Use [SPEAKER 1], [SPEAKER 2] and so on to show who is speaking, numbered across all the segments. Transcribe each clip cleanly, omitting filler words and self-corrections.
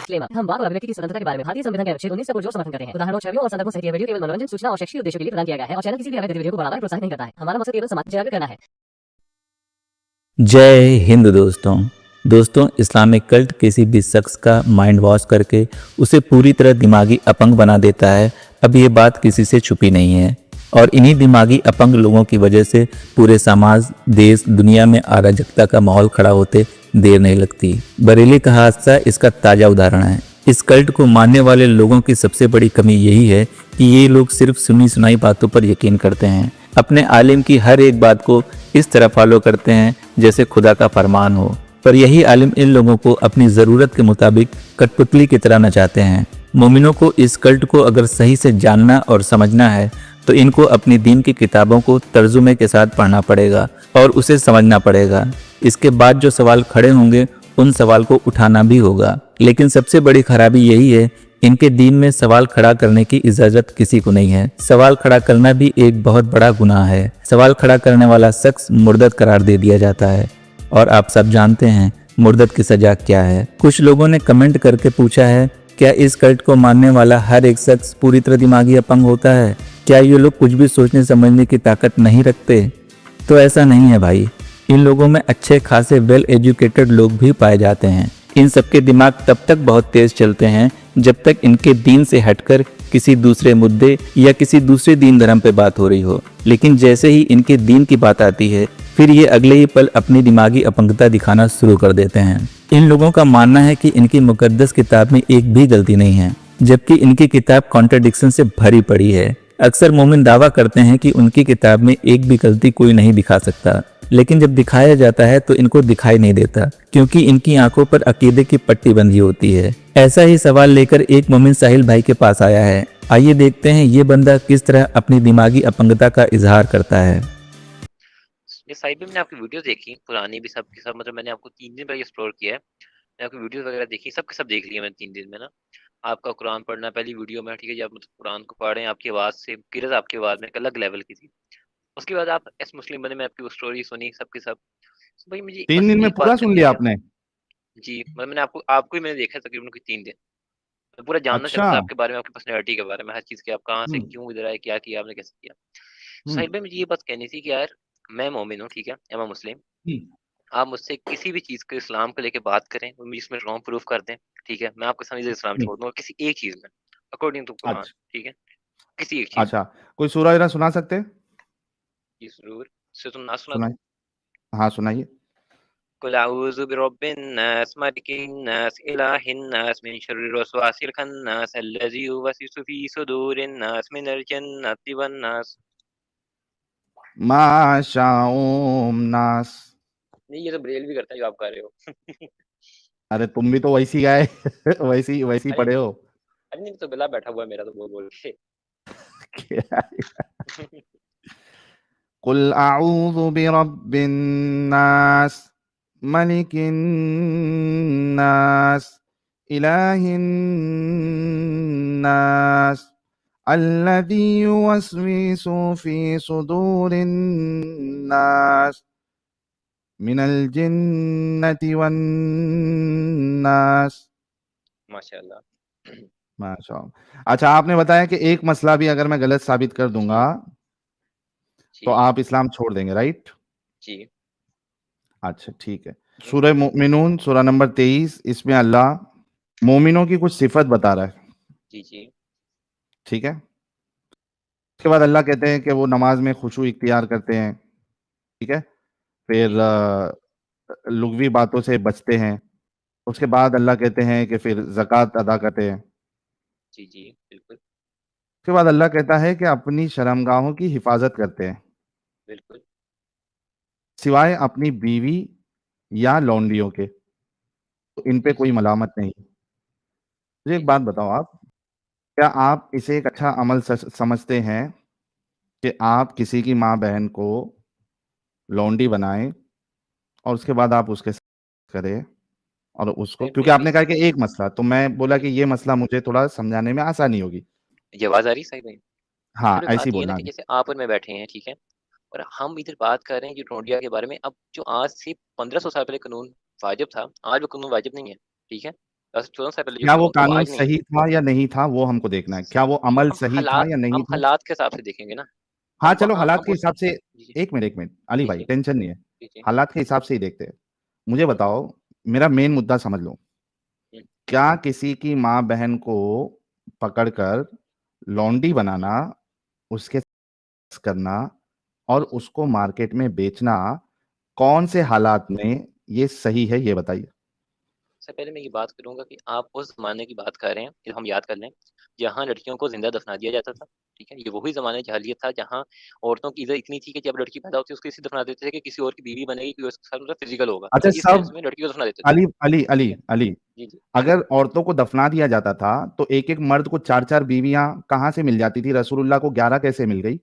[SPEAKER 1] Disclaimer. हम वाक और अभिव्यक्ति की स्वतंत्रता के बारे में भारतीय संविधान के अनुच्छेद 19 से पुरजोर समर्थन करते हैं। उदाहरणों, छवियों और संदर्भों सहित यह वीडियो केवल मनोरंजन, सूचना और शैक्षिक उद्देश्यों के लिए प्रदान किया गया है और चैनल किसी भी अवैध गतिविधियों को बढ़ावा या प्रोत्साहित नहीं करता है। हमारा मकसद केवल समाज जागरूक करना है।
[SPEAKER 2] जय हिंद दोस्तों, इस्लामिक कल्ट किसी भी शख्स का माइंड वॉश करके उसे पूरी तरह दिमागी अपंग बना देता है। अब ये बात किसी से छुपी नहीं है और इन्हीं दिमागी अपंग लोगों की वजह से पूरे समाज, देश, दुनिया में अराजकता का माहौल खड़ा होते देर नहीं लगती। बरेली का हादसा इसका ताज़ा उदाहरण है। इस कल्ट को मानने वाले लोगों की सबसे बड़ी कमी यही है कि ये लोग सिर्फ सुनी सुनाई बातों पर यकीन करते हैं। अपने आलिम की हर एक बात को इस तरह फॉलो करते हैं जैसे खुदा का फरमान हो। पर यही आलिम इन लोगों को अपनी ज़रूरत के मुताबिक कठपुतली की तरह नचाते हैं। मोमिनों को इस कल्ट को अगर सही से जानना और समझना है तो इनको अपनी दीन की किताबों को तर्जुमे के साथ पढ़ना पड़ेगा और उसे समझना पड़ेगा। इसके बाद जो सवाल खड़े होंगे उन सवाल को उठाना भी होगा। लेकिन सबसे बड़ी खराबी यही है, इनके दीन में सवाल खड़ा करने की इजाजत किसी को नहीं है। सवाल खड़ा करना भी एक बहुत बड़ा गुनाह है। सवाल खड़ा करने वाला शख्स मुर्दत करार दे दिया जाता है और आप सब जानते हैं मुर्दत की सजा क्या है। कुछ लोगों ने कमेंट करके पूछा है, क्या इस कल्ट को मानने वाला हर एक शख्स पूरी तरह दिमागी अपंग होता है? क्या ये लोग कुछ भी सोचने समझने की ताकत नहीं रखते? तो ऐसा नहीं है भाई। इन लोगों में अच्छे खासे वेल एजुकेटेड लोग भी पाए जाते हैं। इन सबके दिमाग तब तक बहुत तेज चलते हैं जब तक इनके दीन से हटकर किसी दूसरे मुद्दे या किसी दूसरे दीन धर्म पे बात हो रही हो। लेकिन जैसे ही इनके दीन की बात आती है फिर ये अगले ही पल अपनी दिमागी अपंगता दिखाना शुरू कर देते हैं। इन लोगों का मानना है कि इनकी मुकद्दस किताब में एक भी गलती नहीं है, जबकि इनकी किताब कॉन्ट्रडिक्शन से भरी पड़ी है। अक्सर मोमिन दावा करते हैं कि उनकी किताब में एक भी गलती कोई नहीं दिखा सकता, लेकिन जब दिखाया जाता है तो इनको दिखाई नहीं देता, क्योंकि इनकी आंखों पर अकीदे की पट्टी बंधी होती है। ऐसा ही सवाल लेकर एक मोमिन साहिल भाई के पास आया है। आइए देखते हैं ये बंदा किस तरह अपनी दिमागी अपंगता का इजहार करता है।
[SPEAKER 3] ये साइड में मैंने आपकी वीडियोस देखी, पुरानी भी सब की सब, मतलब मैंने आपको 3 दिन पहले एक्सप्लोर किया है। मैंने आपकी वीडियोस वगैरह देखी, सब के सब देख लिया मैंने 3 दिन में ना। आपका कुरान पढ़ना पहली वीडियो में, ठीक है जी, आप मतलब कुरान को पढ़ रहे हैं, आपकी आवाज़ से किरत आपकी आवाज़ में एक अलग लेवल की थी। उसके बाद आप एस मुस्लिम बने में आपकी वो स्टोरी सुनी सब की सब। तो भाई मुझे
[SPEAKER 4] 3
[SPEAKER 3] बस
[SPEAKER 4] दिन में
[SPEAKER 3] एक
[SPEAKER 4] पूरा
[SPEAKER 3] बात
[SPEAKER 4] सुन
[SPEAKER 3] करनी
[SPEAKER 4] लिया
[SPEAKER 3] थी
[SPEAKER 4] आपने?
[SPEAKER 3] जी, मतलब मैंने आपको आपको ही मैंने देखा है तकरीबन कोई 3 दिन। मैं पूरा जानना
[SPEAKER 4] अच्छा।
[SPEAKER 3] चाहता था आपके बारे में, आपकी पर्सनैलिटी के बारे में, हर चीज़ के, आप कहाँ से
[SPEAKER 4] हम्म।
[SPEAKER 3] क्यों इधर आए, क्या किया आपने, कैसे किया।
[SPEAKER 4] हम्म।
[SPEAKER 3] साहिल भाई मुझे ये बात कहनी थी कि यार मैं मोमिन हूँ, ठीक है, मैं मुस्लिम।
[SPEAKER 4] हम्म।
[SPEAKER 3] आप मुझसे किसी भी चीज़ को इस्लाम को लेके बात करें और मुझे इसमें रॉन्ग प्रूफ कर दें, ठीक है, मैं आपके सामने इस्लाम
[SPEAKER 4] हम्म।
[SPEAKER 3] छोड़ दूंगा किसी एक चीज़ में, अकॉर्डिंग टू कुरान,
[SPEAKER 4] अच्छा।
[SPEAKER 3] ठीक है, किसी एक चीज़ में।
[SPEAKER 4] अच्छा, कोई सूरह वगैरह सुना सकते हैं?
[SPEAKER 3] जी जरूर, से तुम ना सुना दूं।
[SPEAKER 4] सुनाइए। हाँ, सुनाइए।
[SPEAKER 3] कुल अऊज़ु बिरब्बिन नास मलिकिन नास इलाहिन नास मिन शर्रिल वसवासिल खन्नास अल्लज़ी युवस्विसु फी सुदूरिन नास मिनल जन्नति वन नास।
[SPEAKER 4] माशाओम नास।
[SPEAKER 3] नहीं, ये तो ब्रेल भी करता है जो आप कर रहे हो।
[SPEAKER 4] अरे तुम भी तो वैसी गाए। वैसी वैसी
[SPEAKER 3] अरे
[SPEAKER 4] पढ़े
[SPEAKER 3] नहीं,
[SPEAKER 4] हो।
[SPEAKER 3] अरे नहीं, तो बिला बैठा हुआ है मेरा तो बोल बोल के।
[SPEAKER 4] क्या? कुल अऊज़ु बिरब्बिन नास, मलिकिन नास, इलाहिन नास, अल्लज़ी युवस्विसु फी सुदूरिन नास, मिनल जिन्नति वन नास।
[SPEAKER 3] माशाल्लाह।
[SPEAKER 4] माशाअल्लाह। अच्छा, आपने बताया कि एक मसला भी अगर मैं गलत साबित कर दूंगा तो
[SPEAKER 3] जी
[SPEAKER 4] आप इस्लाम छोड़ देंगे, राइट?
[SPEAKER 3] जी
[SPEAKER 4] अच्छा, ठीक है। सूरह मोमिनून सूरह नंबर 23, इसमें अल्लाह मोमिनों की कुछ सिफत बता रहा है,
[SPEAKER 3] जी जी
[SPEAKER 4] ठीक है। उसके बाद अल्लाह कहते हैं कि वो नमाज में खुशू इख्तियार करते हैं, ठीक है। फिर
[SPEAKER 3] जी
[SPEAKER 4] लुग़वी बातों से बचते हैं। उसके बाद अल्लाह कहते हैं कि फिर ज़कात अदा करते हैं।
[SPEAKER 3] जी जी बिल्कुल
[SPEAKER 4] उसके बाद अल्लाह कहता है कि अपनी शर्मगाहों की हिफाजत करते हैं,
[SPEAKER 3] बिल्कुल।
[SPEAKER 4] सिवाय अपनी बीवी या लौंडियों के, तो इन पे
[SPEAKER 3] जी
[SPEAKER 4] कोई
[SPEAKER 3] जी
[SPEAKER 4] मलामत नहीं। मुझे
[SPEAKER 3] जी
[SPEAKER 4] एक बात
[SPEAKER 3] जी
[SPEAKER 4] बताओ, आप क्या आप इसे एक अच्छा अमल समझते हैं कि आप किसी की माँ बहन को लौंडी बनाएं और उसके बाद आप उसके साथ करें और उसको, क्योंकि
[SPEAKER 3] बिल्कुल भी
[SPEAKER 4] आपने कहा कि एक मसला, तो मैं बोला कि ये मसला मुझे थोड़ा समझाने में आसानी होगी।
[SPEAKER 3] ये आवाज आ रही है सही में?
[SPEAKER 4] हाँ,
[SPEAKER 3] अरे
[SPEAKER 4] ऐसी
[SPEAKER 3] बात ये है ना
[SPEAKER 4] बोलना
[SPEAKER 3] कि
[SPEAKER 4] है।
[SPEAKER 3] जैसे आप और मैं बैठे हैं, ठीक है, और हम इधर बात कर रहे हैं कि टोंडिया के बारे में। अब जो आज से 1500 साल पहले कानून वाजिब था, आज वो कानून वाजिब नहीं है, ठीक है। 14 साल पहले जो
[SPEAKER 4] क्या वो
[SPEAKER 3] कानून था वो
[SPEAKER 4] कानून
[SPEAKER 3] आज नहीं है।
[SPEAKER 4] सही था या नहीं था वो हमको देखना है। क्या वो अमल
[SPEAKER 3] हम
[SPEAKER 4] सही था
[SPEAKER 3] हालात
[SPEAKER 4] या नहीं
[SPEAKER 3] हम
[SPEAKER 4] था?
[SPEAKER 3] हालात के हिसाब से देखेंगे ना।
[SPEAKER 4] हाँ,
[SPEAKER 3] हम
[SPEAKER 4] चलो
[SPEAKER 3] वहाँ
[SPEAKER 4] हालात
[SPEAKER 3] हम
[SPEAKER 4] के
[SPEAKER 3] उस
[SPEAKER 4] हिसाब से
[SPEAKER 3] जी, जी,
[SPEAKER 4] 1 मिनट, 1 मिनट। अली
[SPEAKER 3] जी,
[SPEAKER 4] भाई
[SPEAKER 3] जी,
[SPEAKER 4] टेंशन नहीं है।
[SPEAKER 3] जी, जी,
[SPEAKER 4] हालात के हिसाब से ही देखते हैं। मुझे
[SPEAKER 3] जी,
[SPEAKER 4] बताओ, मेरा मेन मुद्दा समझ लो।
[SPEAKER 3] हुँ,
[SPEAKER 4] क्या किसी की माँ-बहन को
[SPEAKER 3] हुँ,
[SPEAKER 4] पकड़कर लौंडी बनाना, उसके करना और
[SPEAKER 3] जी, जी।
[SPEAKER 4] उसको मार्केट में बेचना, कौन से
[SPEAKER 3] जी,
[SPEAKER 4] हालात में ये सही है, ये बताइए?
[SPEAKER 3] सबसे पहले मैं ये बात करूँगा कि आप उस ज़माने की बात कर रहे हैं, कि हम याद कर लें, जहाँ लड़कियों को ज़िंदा दफ़ना दिया जाता था, ठीक है? ये वही ज़माना जाहिलियत था जहाँ औरतों की इज़्ज़त इतनी थी कि जब लड़की पैदा होती है उसको इसी दफ़ना देते थे कि किसी और की बीवी बनेगी, कोई उसके साथ मतलब फिज़िकल होगा,
[SPEAKER 4] अच्छा
[SPEAKER 3] ठीक है? इस
[SPEAKER 4] सब
[SPEAKER 3] सेंस में लड़की को दफ़ना देते थे,
[SPEAKER 4] अली अली
[SPEAKER 3] ठीक
[SPEAKER 4] अली
[SPEAKER 3] है?
[SPEAKER 4] अली
[SPEAKER 3] जी, जी।
[SPEAKER 4] अगर औरतों को दफना दिया जाता था, तो एक-एक मर्द को 4-4 बीवियाँ कहाँ से मिल जाती थी? रसूलुल्लाह को 11 कैसे मिल गई?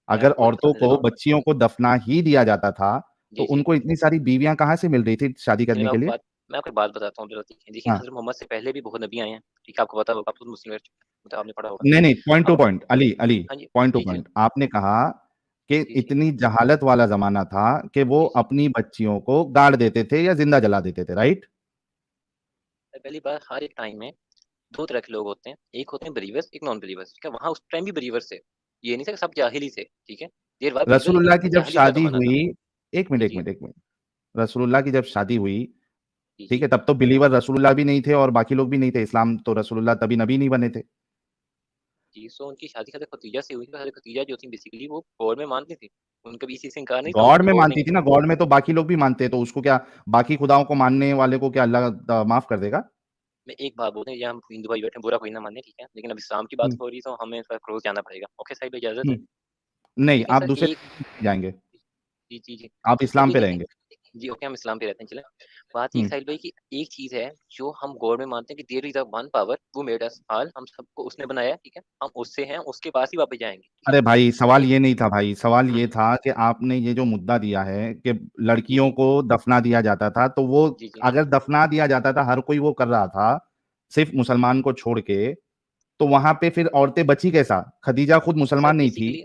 [SPEAKER 3] मैं
[SPEAKER 4] अगर
[SPEAKER 3] आपको
[SPEAKER 4] औरतों
[SPEAKER 3] बताने लगा
[SPEAKER 4] को,
[SPEAKER 3] हूँ।
[SPEAKER 4] बच्चियों को दफना ही दिया जाता था, तो
[SPEAKER 3] जी, जी।
[SPEAKER 4] उनको इतनी सारी बीवियाँ कहाँ से मिल रही थी शादी
[SPEAKER 3] चलिए
[SPEAKER 4] करने के लिए?
[SPEAKER 3] मैं आपको एक बात बताता हूँ ज़रा देखिए। देखिए
[SPEAKER 4] हाँ।
[SPEAKER 3] हज़रत मोहम्मद से पहले भी बहुत नबी आए हैं, ठीक है? आपको पता होगा, आप खुद मुस्लिम मतलब आपने पढ़ा होगा।
[SPEAKER 4] नहीं, नहीं, पॉइंट टू
[SPEAKER 3] अब
[SPEAKER 4] पॉइंट, अली, अली,
[SPEAKER 3] हाँ जी।
[SPEAKER 4] पॉइंट टू
[SPEAKER 3] जी, जी।
[SPEAKER 4] पॉइंट। आपने कहा कि
[SPEAKER 3] जी, जी।
[SPEAKER 4] इतनी जहालत वाला ज़माना था कि वो
[SPEAKER 3] जी, जी।
[SPEAKER 4] अपनी बच्चियों को गाड़ देते थे या ज़िंदा जला देते थे, राइट?
[SPEAKER 3] पहली बात हर एक टाइम में 2 तरह के लोग होते हैं, एक होते हैं बिलीवर्स, एक नॉन बिलीवर्स, ठीक है? वहाँ उस टाइम भी बिलीवर्स थे, ये नहीं था कि सब जाहिल ही थे, ठीक है? देयर वर बिलीवर लेकिन
[SPEAKER 4] रसूलुल्लाह की जब
[SPEAKER 3] जाहिलियत का
[SPEAKER 4] शादी
[SPEAKER 3] ज़माना था।
[SPEAKER 4] हुई 1 मिनट,
[SPEAKER 3] जी,
[SPEAKER 4] 1
[SPEAKER 3] जी।
[SPEAKER 4] Minute, 1 minute. रसूलुल्लाह की जब शादी हुई,
[SPEAKER 3] जी,
[SPEAKER 4] ठीक
[SPEAKER 3] जी।
[SPEAKER 4] है, तब तो बिलीवर रसूलुल्लाह भी नहीं थे और बाकी लोग भी नहीं थे। इस्लाम तो रसूलुल्लाह तभी नबी नहीं बने थे।
[SPEAKER 3] जी, सो उनकी शादी हज़रत खदीजा से हुई थी। हज़रत खदीजा जो थी बेसिकली वो गॉड में मानती थी। उनका भी इस चीज़ से इनकार नहीं था, वो
[SPEAKER 4] गॉड
[SPEAKER 3] कोई
[SPEAKER 4] में
[SPEAKER 3] गॉड नहीं
[SPEAKER 4] मानती
[SPEAKER 3] है।
[SPEAKER 4] थी ना, गॉड में तो बाकी लोग भी मानते हैं, तो उसको क्या बाकी खुदाओं को मानने वाले को क्या अल्लाह माफ़ कर देगा?
[SPEAKER 3] मैं एक बात बोलूँ, यहाँ हम हिंदू भाई बैठे हैं, बुरा कोई ना माने, ठीक है? लेकिन अब इस्लाम की बात
[SPEAKER 4] हुँ,
[SPEAKER 3] हो रही है तो हमें थोड़ा क्लोज़ जाना पड़ेगा। ओके साहिब इजाज़त
[SPEAKER 4] हुँ।
[SPEAKER 3] है?
[SPEAKER 4] नहीं,
[SPEAKER 3] देखिए
[SPEAKER 4] आप
[SPEAKER 3] सर
[SPEAKER 4] दूसरे
[SPEAKER 3] एक
[SPEAKER 4] जाएँगे।
[SPEAKER 3] जी, जी, जी।
[SPEAKER 4] आप
[SPEAKER 3] सर
[SPEAKER 4] इस्लाम
[SPEAKER 3] ये
[SPEAKER 4] पे
[SPEAKER 3] देखें
[SPEAKER 4] रहेंगे।
[SPEAKER 3] जी, ओके हम इस्लाम पे रहते हैं चलें। बात ये है
[SPEAKER 4] हुँ।
[SPEAKER 3] साहिल भाई कि एक चीज़ है जो हम गॉड में मानते हैं कि there is a one power who made us all हम सबको उसने बनाया है, ठीक है? हम उससे हैं, उसके पास ही वापस जाएँगे, ठीक है?
[SPEAKER 4] अरे भाई, सवाल
[SPEAKER 3] एक
[SPEAKER 4] ये नहीं था भाई, सवाल
[SPEAKER 3] हुँ,
[SPEAKER 4] ये था कि आपने ये जो मुद्दा दिया है कि
[SPEAKER 3] जी,
[SPEAKER 4] लड़कियों
[SPEAKER 3] जी।
[SPEAKER 4] को दफ़ना दिया जाता था, तो वो
[SPEAKER 3] जी, जी।
[SPEAKER 4] अगर दफ़ना दिया जाता था, हर कोई वो कर रहा था, सिर्फ़
[SPEAKER 3] जी,
[SPEAKER 4] मुसलमान
[SPEAKER 3] जी।
[SPEAKER 4] को छोड़ के, तो वहाँ पे फिर औरतें बची कैसा? खदीजा खुद
[SPEAKER 3] सर
[SPEAKER 4] मुसलमान नहीं थी।
[SPEAKER 3] Basically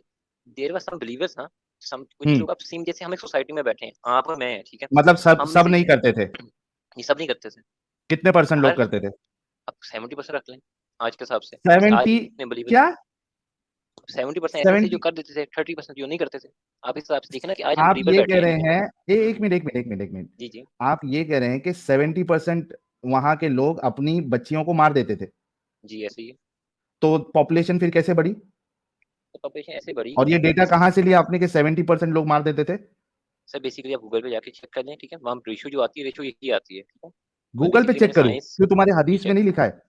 [SPEAKER 3] there were some believers हाँ, सम कुछ
[SPEAKER 4] हुँ,
[SPEAKER 3] लोग अब सेम जैसे हम एक सोसाइटी में बैठे हैं, आप और मैं हैं, ठीक है?
[SPEAKER 4] मतलब सब
[SPEAKER 3] हम में
[SPEAKER 4] सब
[SPEAKER 3] से
[SPEAKER 4] नहीं करते थे।
[SPEAKER 3] ये सब नहीं करते थे।
[SPEAKER 4] कितने परसेंट लोग
[SPEAKER 3] हर
[SPEAKER 4] करते थे?
[SPEAKER 3] अब 70% रख लें, आज के हिसाब से। आज
[SPEAKER 4] 70
[SPEAKER 3] भी कितने बिलीवर्स
[SPEAKER 4] क्या?
[SPEAKER 3] 70% ऐसे थे जो
[SPEAKER 4] 70
[SPEAKER 3] कर देते थे, 30% जो नहीं करते थे। आप इस हिसाब से देखें ना कि आज हम
[SPEAKER 4] आप
[SPEAKER 3] बिलीवर
[SPEAKER 4] ये
[SPEAKER 3] बैठे
[SPEAKER 4] कह
[SPEAKER 3] हैं,
[SPEAKER 4] रहे
[SPEAKER 3] ठीक है?
[SPEAKER 4] हैं 1 मिनट, 1 मिनट, 1 मिनट, 1 मिनट।
[SPEAKER 3] जी, जी।
[SPEAKER 4] आप ये कह रहे हैं कि 70% वहाँ के लोग अपनी बच्चियों को मार देते थे,
[SPEAKER 3] जी, ऐसे ही है।
[SPEAKER 4] तो पॉपुलेशन फिर कैसे बढ़ी?
[SPEAKER 3] तो पॉपुलेशन ऐसे बढ़ी
[SPEAKER 4] और
[SPEAKER 3] कि
[SPEAKER 4] ये डेटा
[SPEAKER 3] बेसिकली
[SPEAKER 4] कहाँ से लिया आपने कि 70% लोग मार देते थे?
[SPEAKER 3] सर बेसिकली आप गूगल पे जाके चेक कर लें, ठीक है? वहाँ रेशियो जो आती है, रेशियो यही आती है, ठीक है? और
[SPEAKER 4] गूगल पे
[SPEAKER 3] बेसिकली मैंने
[SPEAKER 4] चेक करूँ?
[SPEAKER 3] साइंस
[SPEAKER 4] क्यों तुम्हारे
[SPEAKER 3] जी,
[SPEAKER 4] हदीस में
[SPEAKER 3] चेक
[SPEAKER 4] नहीं लिखा है?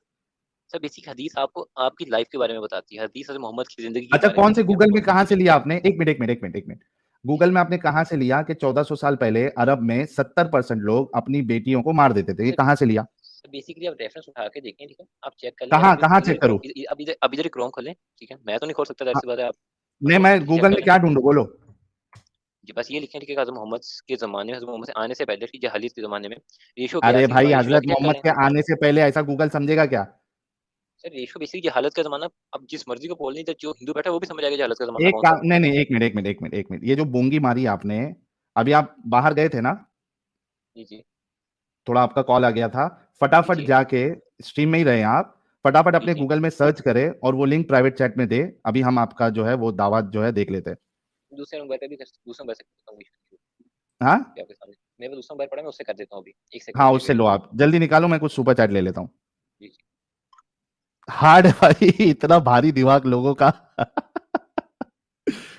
[SPEAKER 3] सर बेसिक हदीस आपको आपकी लाइफ़ के बारे में बताती है। हदीस हज़रत मोहम्मद की ज़िंदगी के
[SPEAKER 4] अच्छा,
[SPEAKER 3] बारे में
[SPEAKER 4] कौन से
[SPEAKER 3] बताती है
[SPEAKER 4] गूगल
[SPEAKER 3] आपको।
[SPEAKER 4] में कहाँ
[SPEAKER 3] जी,
[SPEAKER 4] से
[SPEAKER 3] जी।
[SPEAKER 4] लिया आपने? 1 मिनट, 1 मिनट, 1 मिनट, 1 मिनट।
[SPEAKER 3] जी,
[SPEAKER 4] गूगल
[SPEAKER 3] जी।
[SPEAKER 4] में आपने कहाँ से लिया कि 1400 साल पहले अरब में 70% लोग अपनी बेटियों को मार देते थे? ये
[SPEAKER 3] सर
[SPEAKER 4] कहाँ से लिया?
[SPEAKER 3] सर बेसिकली आप रेफ़रेंस उठा के देखें, ठीक है? आप चेक कर लें या
[SPEAKER 4] कहाँ
[SPEAKER 3] अभी
[SPEAKER 4] कहाँ
[SPEAKER 3] इधर
[SPEAKER 4] चेक
[SPEAKER 3] क्रोम
[SPEAKER 4] करूँ?
[SPEAKER 3] अब इधर क्रोम खोलें, ठीक है? मैं तो नहीं खोल सकता
[SPEAKER 4] हाँ,
[SPEAKER 3] ज़ाहिर-सी बात है आप
[SPEAKER 4] नहीं
[SPEAKER 3] खोल
[SPEAKER 4] मैं
[SPEAKER 3] सकते हैं, चेक
[SPEAKER 4] गूगल
[SPEAKER 3] कर
[SPEAKER 4] में
[SPEAKER 3] लें।
[SPEAKER 4] क्या ढूँढूँ बोलो?
[SPEAKER 3] जी, बस ये लिखें ठीक है हज़रत मोहम्मद के ज़माने में हज़रत मोहम्मद से आने से पहले की जहालियत के ज़माने में रेशियो क्या
[SPEAKER 4] अरे
[SPEAKER 3] थी
[SPEAKER 4] भाई,
[SPEAKER 3] हमारी रेशियो
[SPEAKER 4] हज़रत
[SPEAKER 3] जाके चेक कर
[SPEAKER 4] मोहम्मद
[SPEAKER 3] लें।
[SPEAKER 4] के आने से पहले ऐसा गूगल समझेगा क्या?
[SPEAKER 3] सर रेशियो बेसिकली जहालत का ज़माना अब जिस मर्ज़ी को बोल लें, जो हिंदू बैठा है वो भी समझ आएगा जहालत का ज़माना
[SPEAKER 4] एक
[SPEAKER 3] कौन-सा
[SPEAKER 4] काम
[SPEAKER 3] था।
[SPEAKER 4] नहीं, नहीं, 1 मिनट, 1 मिनट, 1 मिनट, 1 मिनट। ये जो बोंगी मारी आपने, अभी आप बाहर गए थे ना?
[SPEAKER 3] जी, जी।
[SPEAKER 4] थोड़ा आपका कॉल आ गया था।
[SPEAKER 3] जी,
[SPEAKER 4] फटाफट
[SPEAKER 3] जी।
[SPEAKER 4] जाके स्ट्रीम में ही रहें आप, फटाफट
[SPEAKER 3] जी,
[SPEAKER 4] अपने
[SPEAKER 3] जी।
[SPEAKER 4] गूगल में सर्च करें और वो लिंक प्राइवेट चैट में दें। अभी हम आपका जो है वो दावा जो है देख लेते हैं।
[SPEAKER 3] दूसरे नंबर से करता हूँ
[SPEAKER 4] हाँ?
[SPEAKER 3] आपके सामने। मेरे पास दूसरा मोबाइल पड़ा है, मैं उससे कर देता हूँ अभी। 1 सेकंड
[SPEAKER 4] हाँ,
[SPEAKER 3] रुकिए
[SPEAKER 4] उससे
[SPEAKER 3] वेट
[SPEAKER 4] लो
[SPEAKER 3] कीजिए।
[SPEAKER 4] आप। जल्दी निकालो, मैं कुछ सुपर चैट ले लेता हूँ।
[SPEAKER 3] जी, जी।
[SPEAKER 4] हार्ड है भाई, इतना भारी दिमाग लोगों का।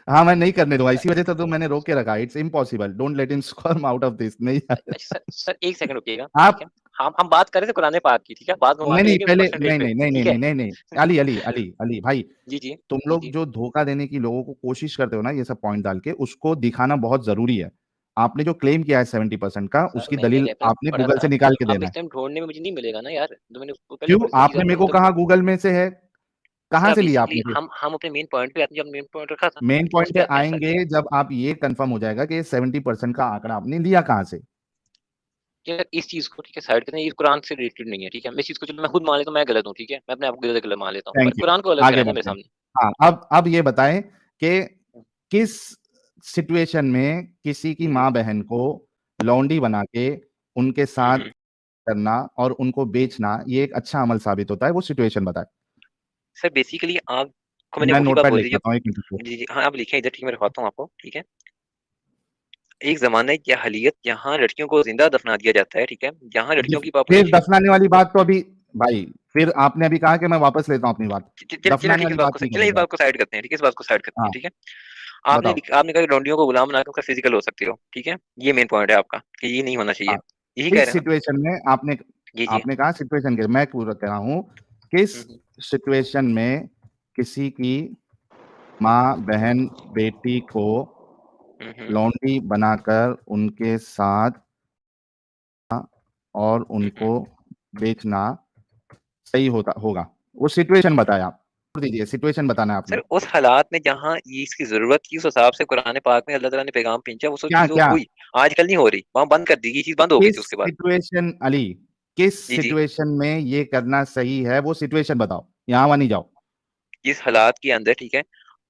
[SPEAKER 4] हाँ, मैं नहीं करने दूँगा,
[SPEAKER 3] सर
[SPEAKER 4] इसी वजह से तो मैंने रोक के रखा है। It's impossible, don't let him squirm out of this. नहीं
[SPEAKER 3] अच्छा सर 1 सेकंड रुकिएगा, ठीक
[SPEAKER 4] आप
[SPEAKER 3] है? हम बात कर रहे थे कुरान पाक की, ठीक है? बात घुमा
[SPEAKER 4] नहीं,
[SPEAKER 3] के
[SPEAKER 4] नहीं,
[SPEAKER 3] लेके
[SPEAKER 4] पहले
[SPEAKER 3] परसेंटेज
[SPEAKER 4] नहीं,
[SPEAKER 3] पे,
[SPEAKER 4] नहीं, नहीं, नहीं,
[SPEAKER 3] ठीक है?
[SPEAKER 4] नहीं, नहीं, नहीं। अली, अली, अली, अली भाई,
[SPEAKER 3] जी, जी।
[SPEAKER 4] तुम
[SPEAKER 3] जी,
[SPEAKER 4] लोग
[SPEAKER 3] जी।
[SPEAKER 4] जो धोखा देने की लोगों को कोशिश करते हो ना ये सब पॉइंट डाल के, उसको दिखाना बहुत ज़रूरी है। आपने जो क्लेम किया है 70% का,
[SPEAKER 3] सर
[SPEAKER 4] उसकी
[SPEAKER 3] मैंने
[SPEAKER 4] दलील
[SPEAKER 3] रेफरेंस
[SPEAKER 4] आपने
[SPEAKER 3] पढ़ा
[SPEAKER 4] गूगल
[SPEAKER 3] था।
[SPEAKER 4] से निकाल के
[SPEAKER 3] अब
[SPEAKER 4] देना
[SPEAKER 3] इस
[SPEAKER 4] है।
[SPEAKER 3] टाइम ढूँढने में मुझे नहीं मिलेगा ना यार, जो मैंने वो पहले
[SPEAKER 4] क्यों?
[SPEAKER 3] पढ़ी थी चीज़
[SPEAKER 4] आपने
[SPEAKER 3] आपने
[SPEAKER 4] मेरे को
[SPEAKER 3] मतलब
[SPEAKER 4] कहा गूगल में से है,
[SPEAKER 3] सर
[SPEAKER 4] कहाँ
[SPEAKER 3] अब
[SPEAKER 4] से लिया आपने
[SPEAKER 3] बेसिकली
[SPEAKER 4] फिर?
[SPEAKER 3] हम अपने मेन पॉइंट पे आते हैं, जब मेन पॉइंट रखा था,
[SPEAKER 4] मेन
[SPEAKER 3] ठीक है? उस
[SPEAKER 4] पॉइंट
[SPEAKER 3] पे
[SPEAKER 4] पे
[SPEAKER 3] आते हैं सर।
[SPEAKER 4] आएँगे जब आप ये कन्फर्म हो जाएगा कि 70% का आंकड़ा आपने लिया कहाँ से?
[SPEAKER 3] कि अगर इस चीज़ को ठीक है साइड करते हैं, ये कुरान से रिलेटेड नहीं है, ठीक है? मैं इस चीज़ को चलो मैं खुद मान लेता हूँ मैं गलत हूँ, ठीक है? मैं अपने आप को गलत मान लेता हूँ, पर
[SPEAKER 4] थैंक यू।
[SPEAKER 3] कुरान को अलग
[SPEAKER 4] आगे
[SPEAKER 3] कराएँ ना मेरे
[SPEAKER 4] बढ़ते हैं।
[SPEAKER 3] सामने।
[SPEAKER 4] हाँ, अब ये बताएँ कि किस सिचुएशन में किसी की
[SPEAKER 3] जी, जी।
[SPEAKER 4] माँ-बहन को लौंडी बना के उनके
[SPEAKER 3] हुँ,
[SPEAKER 4] साथ
[SPEAKER 3] हुँ।
[SPEAKER 4] करना और उनको बेचना ये एक अच्छा अमल साबित होता है, वो सिचुएशन बताए।
[SPEAKER 3] सर बेसिकली आपको मैंने
[SPEAKER 4] मैं
[SPEAKER 3] वही बात
[SPEAKER 4] नोटपैड
[SPEAKER 3] बोली
[SPEAKER 4] लिख
[SPEAKER 3] जब,
[SPEAKER 4] लेता हूँ, एक मिनट रुको।
[SPEAKER 3] जी जी हाँ आप लिखे इधर, ठीक है मैं लिखवाता हूँ आपको, ठीक है। एक जमाना है जाहिलियत, जहाँ लड़कियों को जिंदा दफना दिया जाता है, ठीक है, जहाँ लड़कियों की
[SPEAKER 4] फिर
[SPEAKER 3] पॉपुलेशन,
[SPEAKER 4] दफनाने वाली बात तो अभी भाई, फिर आपने अभी कहा कि मैं वापस लेता हूँ अपनी बात,
[SPEAKER 3] चलिए
[SPEAKER 4] दफनाने
[SPEAKER 3] ठीक है,
[SPEAKER 4] वाली
[SPEAKER 3] इस बात
[SPEAKER 4] बात
[SPEAKER 3] को
[SPEAKER 4] नहीं
[SPEAKER 3] चलिए इस
[SPEAKER 4] करेगा।
[SPEAKER 3] बात को साइड करते हैं, ठीक है, इस बात को साइड करते हैं,
[SPEAKER 4] हाँ,
[SPEAKER 3] ठीक है।
[SPEAKER 4] बताओ।
[SPEAKER 3] आपने कहा कि लॉन्डियों को गुलाम बनाकर उसका फिजिकल हो सकते हो, ठीक है, ये मेन पॉइंट है आपका कि ये नहीं होना चाहिए,
[SPEAKER 4] हाँ,
[SPEAKER 3] यही कह
[SPEAKER 4] इस
[SPEAKER 3] रहे हैं ना?
[SPEAKER 4] सिचुएशन में आपने
[SPEAKER 3] जी जी।
[SPEAKER 4] आपने कहा सिचुएशन के, मैं पूरा कह रहा हूँ किस
[SPEAKER 3] हम्म,
[SPEAKER 4] सिचुएशन में किसी की माँ, बहन, बेटी को
[SPEAKER 3] हम्म,
[SPEAKER 4] लौंडी बनाकर उनके साथ और
[SPEAKER 3] हम्म।
[SPEAKER 4] उनको बेचना सही होता होगा, वो सिचुएशन बताया आप, छोड़ दीजिए, सिचुएशन बताना है आपने।
[SPEAKER 3] सर उस हालात में जहाँ ये इसकी जरूरत थी, उस हिसाब से कुरान पाक में अल्लाह ताला ने पैगाम भेजा, वो सब
[SPEAKER 4] क्या
[SPEAKER 3] चीज
[SPEAKER 4] क्या
[SPEAKER 3] हुई, आजकल नहीं हो रही, वहां बंद कर दी, ये चीज बंद हो गई
[SPEAKER 4] किस
[SPEAKER 3] थी उसके बाद।
[SPEAKER 4] सिचुएशन अली, किस
[SPEAKER 3] जी जी।
[SPEAKER 4] सिचुएशन में ये करना सही है, वो सिचुएशन बताओ, यहाँ वहां नहीं जाओ।
[SPEAKER 3] इस हालात के अंदर, ठीक है,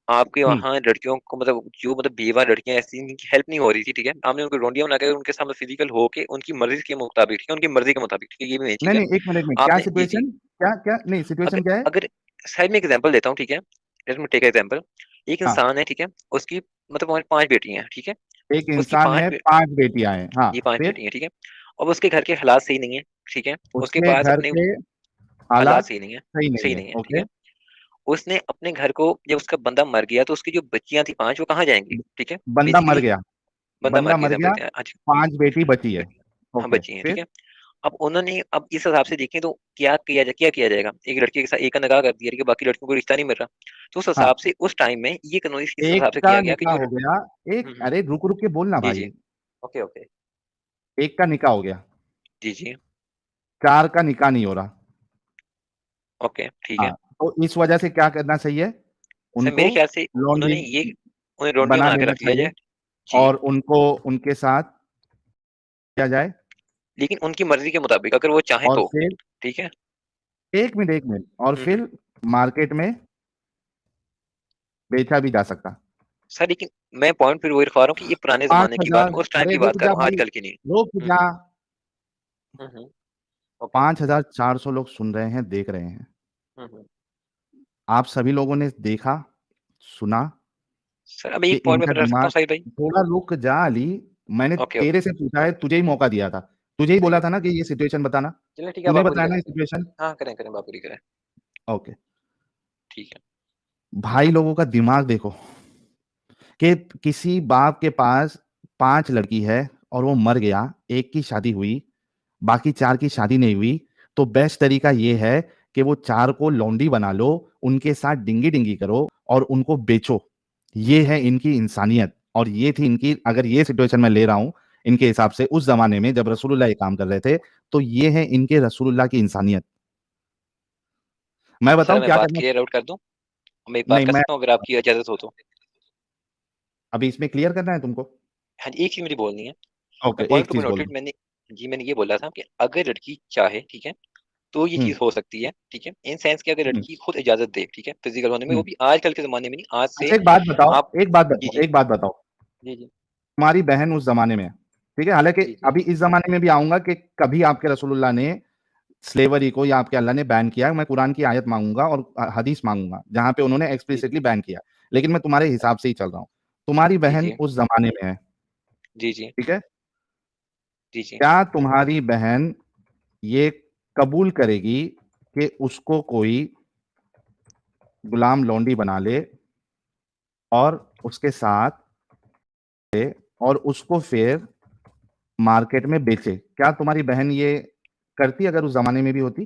[SPEAKER 3] आपके
[SPEAKER 4] हम्म
[SPEAKER 3] वहाँ लड़कियों को मतलब जो मतलब बेवा लड़कियां ऐसी जिनकी हेल्प नहीं हो रही थी, ठीक है, आपने उनको रोंडियां बनाकर उनके सामने फिजिकल होके उनकी मर्जी के मुताबिक, ठीक है, उनकी मर्जी के मुताबिक, ठीक है, ये भी मेन चीज
[SPEAKER 4] नहीं
[SPEAKER 3] है।
[SPEAKER 4] नहीं, एक मिनट में क्या
[SPEAKER 3] आपने जी जी।
[SPEAKER 4] सिचुएशन, क्या क्या नहीं,
[SPEAKER 3] अगर
[SPEAKER 4] सिचुएशन क्या है?
[SPEAKER 3] अगर साइड में एग्जांपल देता हूँ, ठीक है, लेट मी टेक एग्जांपल। एक
[SPEAKER 4] हाँ,
[SPEAKER 3] इंसान है, ठीक है, उसकी मतलब हमारी 5 बेटियां हैं, ठीक है,
[SPEAKER 4] एक
[SPEAKER 3] उसकी
[SPEAKER 4] इंसान है, 5 बेटियां हैं, हाँ,
[SPEAKER 3] ये 5
[SPEAKER 4] फिर
[SPEAKER 3] बेटियां हैं, ठीक है, अब उसके घर के हालात सही नहीं है, ठीक है, उसके
[SPEAKER 4] उसके
[SPEAKER 3] पास
[SPEAKER 4] घर
[SPEAKER 3] अपने
[SPEAKER 4] के
[SPEAKER 3] हालात
[SPEAKER 4] हालात
[SPEAKER 3] सही नहीं है,
[SPEAKER 4] सही नहीं
[SPEAKER 3] सही
[SPEAKER 4] है,
[SPEAKER 3] नहीं है, ठीक
[SPEAKER 4] ओके।
[SPEAKER 3] है। उसने अपने घर को, जब उसका बंदा मर गया तो उसकी जो बच्चियां थी 5, वो कहाँ जाएंगी, ठीक है,
[SPEAKER 4] बंदा मर
[SPEAKER 3] बेसिकली
[SPEAKER 4] गया,
[SPEAKER 3] बंदा मर
[SPEAKER 4] बंदा
[SPEAKER 3] गया
[SPEAKER 4] मर
[SPEAKER 3] एग्जाम्पल
[SPEAKER 4] गया,
[SPEAKER 3] देते हैं आज।
[SPEAKER 4] 5 बेटी बची है,
[SPEAKER 3] हाँ
[SPEAKER 4] ओके,
[SPEAKER 3] बच्ची हैं, ठीक
[SPEAKER 4] फिर
[SPEAKER 3] है। अब उन्होंने अब इस हिसाब से देखें तो क्या किया जाएगा, एक लड़के के साथ एक का निकाह कर दिया, ठीक है, बाकी लड़कियों को रिश्ता नहीं मिल रहा, तो उस
[SPEAKER 4] हाँ,
[SPEAKER 3] हिसाब से उस टाइम में ये कानून इस
[SPEAKER 4] एक
[SPEAKER 3] हिसाब से
[SPEAKER 4] का
[SPEAKER 3] किया गया कि
[SPEAKER 4] निकाह
[SPEAKER 3] जो
[SPEAKER 4] हो गया, एक,
[SPEAKER 3] हम्म,
[SPEAKER 4] अरे रुक रुक के बोलना
[SPEAKER 3] जी
[SPEAKER 4] भाई,
[SPEAKER 3] जी, ओके ओके,
[SPEAKER 4] एक का निकाह हो गया,
[SPEAKER 3] जी जी,
[SPEAKER 4] 4 का निकाह नहीं हो रहा।
[SPEAKER 3] ओके ठीक है।
[SPEAKER 4] हाँ, तो इस वजह से क्या करना चाहिए,
[SPEAKER 3] सर
[SPEAKER 4] उनको
[SPEAKER 3] मेरे ख्याल से
[SPEAKER 4] लॉन्ड्री
[SPEAKER 3] उन्हें रोंडियां
[SPEAKER 4] बना
[SPEAKER 3] बना के
[SPEAKER 4] देना
[SPEAKER 3] रख लिया
[SPEAKER 4] चाहिए
[SPEAKER 3] जाए। जी।
[SPEAKER 4] और उनको उनके साथ किया जाए,
[SPEAKER 3] लेकिन उनकी मर्जी के मुताबिक अगर वो चाहें
[SPEAKER 4] और
[SPEAKER 3] तो,
[SPEAKER 4] फिर
[SPEAKER 3] ठीक है।
[SPEAKER 4] एक मिनट, और
[SPEAKER 3] हम्म,
[SPEAKER 4] फिर मार्केट में बेचा भी जा सकता।
[SPEAKER 3] सर लेकिन मैं पॉइंट फिर वही रखवा रहा हूँ कि ये पुराने
[SPEAKER 4] पांच
[SPEAKER 3] जमाने की बात,
[SPEAKER 4] हजार
[SPEAKER 3] मैं उस टाइम
[SPEAKER 4] अरे
[SPEAKER 3] की
[SPEAKER 4] रुक
[SPEAKER 3] बात कर
[SPEAKER 4] जा
[SPEAKER 3] रहा हूँ,
[SPEAKER 4] भाई,
[SPEAKER 3] आजकल की नहीं।
[SPEAKER 4] रुक जा,
[SPEAKER 3] हम्म, ओके।
[SPEAKER 4] 5,400 लोग सुन रहे हैं, देख रहे हैं,
[SPEAKER 3] हम्म।
[SPEAKER 4] आप सभी लोगों ने देखा, सुना
[SPEAKER 3] सर अब
[SPEAKER 4] कि
[SPEAKER 3] एक पॉइंट में
[SPEAKER 4] इनका
[SPEAKER 3] मैं रख सकता
[SPEAKER 4] दिमाग,
[SPEAKER 3] हूँ साहिल भाई।
[SPEAKER 4] थोड़ा रुक जा अली, मैंने
[SPEAKER 3] ओके ओके।
[SPEAKER 4] तेरे से पूछा है, तुझे ही मौका दिया था, तुझे ही
[SPEAKER 3] सही
[SPEAKER 4] बोला
[SPEAKER 3] है।
[SPEAKER 4] था ना कि ये सिचुएशन बताना,
[SPEAKER 3] चलिए ठीक है, अब
[SPEAKER 4] तूने
[SPEAKER 3] आप पूरी
[SPEAKER 4] बताया
[SPEAKER 3] करें
[SPEAKER 4] ना
[SPEAKER 3] फिर।
[SPEAKER 4] सिचुएशन,
[SPEAKER 3] हाँ करें करें, आप पूरी करें।
[SPEAKER 4] ओके।
[SPEAKER 3] ठीक है।
[SPEAKER 4] भाई लोगों का दिमाग देखो कि किसी बाप के पास 5 लड़की है और वो मर गया, एक की शादी हुई, बाकी 4 की शादी नहीं हुई, तो बेस्ट तरीका ये है कि वो 4 को लौंडी बना लो, उनके साथ डिंगी डिंगी करो और उनको बेचो। ये है इनकी इंसानियत, और ये थी इनकी, अगर ये सिचुएशन मैं ले रहा हूं इनके हिसाब से, उस जमाने में जब रसूलुल्लाह ये काम कर रहे थे, तो ये है इनके रसूलुल्लाह की इंसानियत। मैं
[SPEAKER 3] सर
[SPEAKER 4] बताऊं
[SPEAKER 3] मैं
[SPEAKER 4] क्या
[SPEAKER 3] बात
[SPEAKER 4] करना?
[SPEAKER 3] क्लियर आउट कर दूं, मैं एक बात
[SPEAKER 4] नहीं,
[SPEAKER 3] कर
[SPEAKER 4] मैं
[SPEAKER 3] सकता हूँ अगर आपकी इजाजत हो तो?
[SPEAKER 4] अभी इसमें क्लियर करना है तुमको?
[SPEAKER 3] हाँ जी, एक चीज मुझे बोलनी है।
[SPEAKER 4] ओके,
[SPEAKER 3] मैं पॉइंट
[SPEAKER 4] एक
[SPEAKER 3] टू
[SPEAKER 4] चीज
[SPEAKER 3] पॉइंट
[SPEAKER 4] बोल
[SPEAKER 3] नोटेड,
[SPEAKER 4] दो।
[SPEAKER 3] मैंने जी मैंने ये बोला था कि अगर लड़की चाहे, ठीक है, तो ये
[SPEAKER 4] हम्म
[SPEAKER 3] चीज हो सकती है, ठीक है, इन सेंस कि अगर
[SPEAKER 4] हम्म
[SPEAKER 3] लड़की खुद इजाजत दे, ठीक है, फिजिकल होने में, वो
[SPEAKER 4] हम्म।
[SPEAKER 3] भी आजकल के जमाने में नहीं, आज से
[SPEAKER 4] अच्छा, एक बात बताओ,
[SPEAKER 3] आप।
[SPEAKER 4] एक बात
[SPEAKER 3] जी
[SPEAKER 4] बताओ,
[SPEAKER 3] जी,
[SPEAKER 4] एक बात बताओ,
[SPEAKER 3] जी जी,
[SPEAKER 4] तुम्हारी बहन उस जमाने में है, ठीक है, हालांकि
[SPEAKER 3] जी जी,
[SPEAKER 4] अभी इस जमाने में भी आऊंगा कि कभी आपके रसूलुल्लाह ने स्लेवरी को या आपके अल्लाह ने बैन किया, मैं कुरान की आयत मांगूंगा और हदीस मांगूंगा जहां पे उन्होंने
[SPEAKER 3] जी
[SPEAKER 4] एक्सप्लिसिटली बैन किया, लेकिन मैं तुम्हारे हिसाब से ही चल रहा हूं। तुम्हारी
[SPEAKER 3] जी,
[SPEAKER 4] बहन
[SPEAKER 3] जी
[SPEAKER 4] उस जमाने में है,
[SPEAKER 3] जी, जी
[SPEAKER 4] ठीक है,
[SPEAKER 3] जी, जी।
[SPEAKER 4] क्या तुम्हारी बहन ये कबूल करेगी कि उसको कोई गुलाम लौंडी बना ले और उसके साथ और उसको फिर मार्केट में बेचे? क्या तुम्हारी बहन ये करती अगर उस जमाने में भी होती,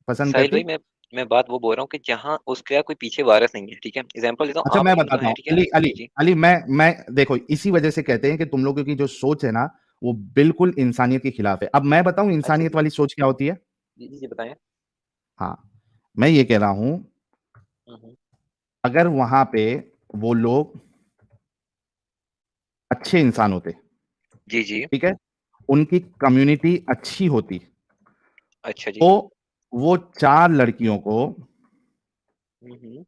[SPEAKER 4] पसंद
[SPEAKER 3] साहिल
[SPEAKER 4] करती?
[SPEAKER 3] भाई मैं बात वो बोल रहा हूँ कि जहाँ उसका कोई पीछे वारिस नहीं है, ठीक है, एग्जाम्पल देता हूँ,
[SPEAKER 4] अच्छा,
[SPEAKER 3] आपने
[SPEAKER 4] मैं
[SPEAKER 3] ही
[SPEAKER 4] बताता
[SPEAKER 3] बताया,
[SPEAKER 4] हूँ
[SPEAKER 3] ठीक है।
[SPEAKER 4] अली,
[SPEAKER 3] जी जी,
[SPEAKER 4] मैं देखो, इसी वजह से कहते हैं कि तुम लोगों की जो सोच है ना, वो बिल्कुल इंसानियत के खिलाफ है। अब मैं बताऊं
[SPEAKER 3] अच्छा
[SPEAKER 4] इंसानियत
[SPEAKER 3] जी,
[SPEAKER 4] वाली सोच क्या होती है?
[SPEAKER 3] जी जी, जी बताएं।
[SPEAKER 4] हाँ, मैं ये कह रहा हूं,
[SPEAKER 3] हम्म,
[SPEAKER 4] अगर वहां पे वो लोग अच्छे इंसान होते,
[SPEAKER 3] जी जी,
[SPEAKER 4] ठीक है, उनकी कम्युनिटी अच्छी होती,
[SPEAKER 3] अच्छा जी,
[SPEAKER 4] तो वो 4 लड़कियों को
[SPEAKER 3] हम्म,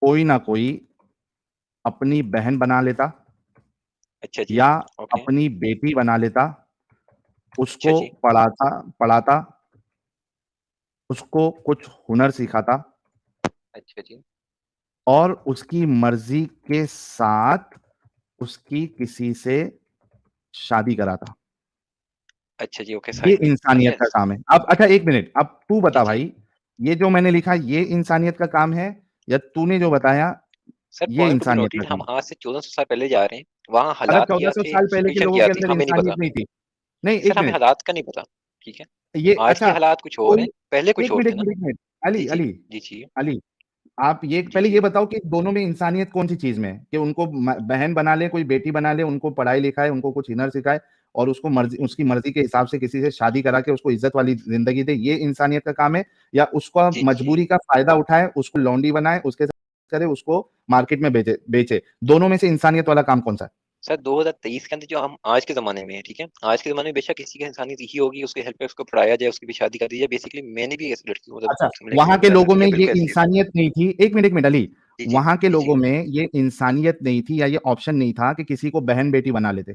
[SPEAKER 4] कोई ना कोई अपनी बहन बना लेता
[SPEAKER 3] अच्छा जी,
[SPEAKER 4] या
[SPEAKER 3] ओके,
[SPEAKER 4] अपनी बेटी बना लेता
[SPEAKER 3] अच्छा
[SPEAKER 4] उसको
[SPEAKER 3] जी।
[SPEAKER 4] पढ़ाता, उसको कुछ हुनर सिखाता
[SPEAKER 3] अच्छा जी।
[SPEAKER 4] और उसकी मर्जी के साथ उसकी किसी से शादी कराता।
[SPEAKER 3] अच्छा जी, ओके
[SPEAKER 4] ये
[SPEAKER 3] साहिल भाई, ठीक
[SPEAKER 4] इंसानियत
[SPEAKER 3] है।
[SPEAKER 4] का काम है। अब अच्छा एक मिनट, अब तू
[SPEAKER 3] जी,
[SPEAKER 4] बता
[SPEAKER 3] जी।
[SPEAKER 4] भाई, ये जो मैंने लिखा ये इंसानियत का काम है या तूने जो बताया
[SPEAKER 3] सर
[SPEAKER 4] ये
[SPEAKER 3] पॉइंट टू बी
[SPEAKER 4] इंसानियत का
[SPEAKER 3] नोटेड, हम
[SPEAKER 4] काम है?
[SPEAKER 3] आज से 1400 साल पहले जा रहे हैं, वहाँ
[SPEAKER 4] अगर
[SPEAKER 3] हालात क्या
[SPEAKER 4] 1400
[SPEAKER 3] थे,
[SPEAKER 4] साल पहले के
[SPEAKER 3] सिचुएशन
[SPEAKER 4] लोगों
[SPEAKER 3] क्या
[SPEAKER 4] के
[SPEAKER 3] थी,
[SPEAKER 4] अंदर
[SPEAKER 3] हमें नहीं पता।
[SPEAKER 4] इंसानियत नहीं थी। नहीं,
[SPEAKER 3] सर
[SPEAKER 4] एक
[SPEAKER 3] हमें
[SPEAKER 4] मिनट,
[SPEAKER 3] हालात का नहीं पता, ठीक है।
[SPEAKER 4] ये
[SPEAKER 3] आज के
[SPEAKER 4] अच्छा
[SPEAKER 3] हालात कुछ और
[SPEAKER 4] कोई
[SPEAKER 3] हैं, पहले कुछ
[SPEAKER 4] एक
[SPEAKER 3] और
[SPEAKER 4] मिनट
[SPEAKER 3] थे
[SPEAKER 4] एक
[SPEAKER 3] ना।
[SPEAKER 4] मिनट एक मिनट,
[SPEAKER 3] जी,
[SPEAKER 4] अली
[SPEAKER 3] जी।
[SPEAKER 4] अली
[SPEAKER 3] जी, जी।
[SPEAKER 4] अली, आप ये
[SPEAKER 3] जी,
[SPEAKER 4] पहले ये
[SPEAKER 3] जी।
[SPEAKER 4] बताओ कि दोनों में इंसानियत कौन सी चीज में है कि उनको बहन बना ले, कोई बेटी बना ले, उनको पढ़ाई लिखाए, उनको कुछ हुनर सिखाए और उसको मर्जी, उसकी मर्जी के हिसाब से किसी से शादी करा के उसको इज्जत वाली जिंदगी दे, ये इंसानियत का काम है? या उसका
[SPEAKER 3] जी, जी।
[SPEAKER 4] मजबूरी का फायदा उठाए, उसको लौंडी बनाए, उसके साथ करे, उसको मार्केट में बेचे बेचे, दोनों में से इंसानियत वाला काम कौन सा है?
[SPEAKER 3] सर 2023 के अंदर जो हम आज के ज़माने में है, ठीक है? आज के ज़माने में बेशक किसी की इंसानियत यही होगी, उसकी हेल्प पे उसको पढ़ाया जाए, उसकी भी शादी कर दी जाए। बेसिकली मैंने भी ऐसी लड़की को मतलब
[SPEAKER 4] अच्छा,
[SPEAKER 3] समझने की
[SPEAKER 4] वहां
[SPEAKER 3] कोशिश
[SPEAKER 4] के
[SPEAKER 3] करा था,
[SPEAKER 4] लोगों
[SPEAKER 3] ठीक
[SPEAKER 4] में
[SPEAKER 3] है?
[SPEAKER 4] ये
[SPEAKER 3] बिल्कुल ऐसी है।
[SPEAKER 4] इंसानियत नहीं थी, एक मिनट अली,
[SPEAKER 3] जी, जी।
[SPEAKER 4] वहां के
[SPEAKER 3] जी, जी।
[SPEAKER 4] लोगों में ये इंसानियत नहीं थी या ये ऑप्शन नहीं था कि किसी को बहन बेटी बना लेते?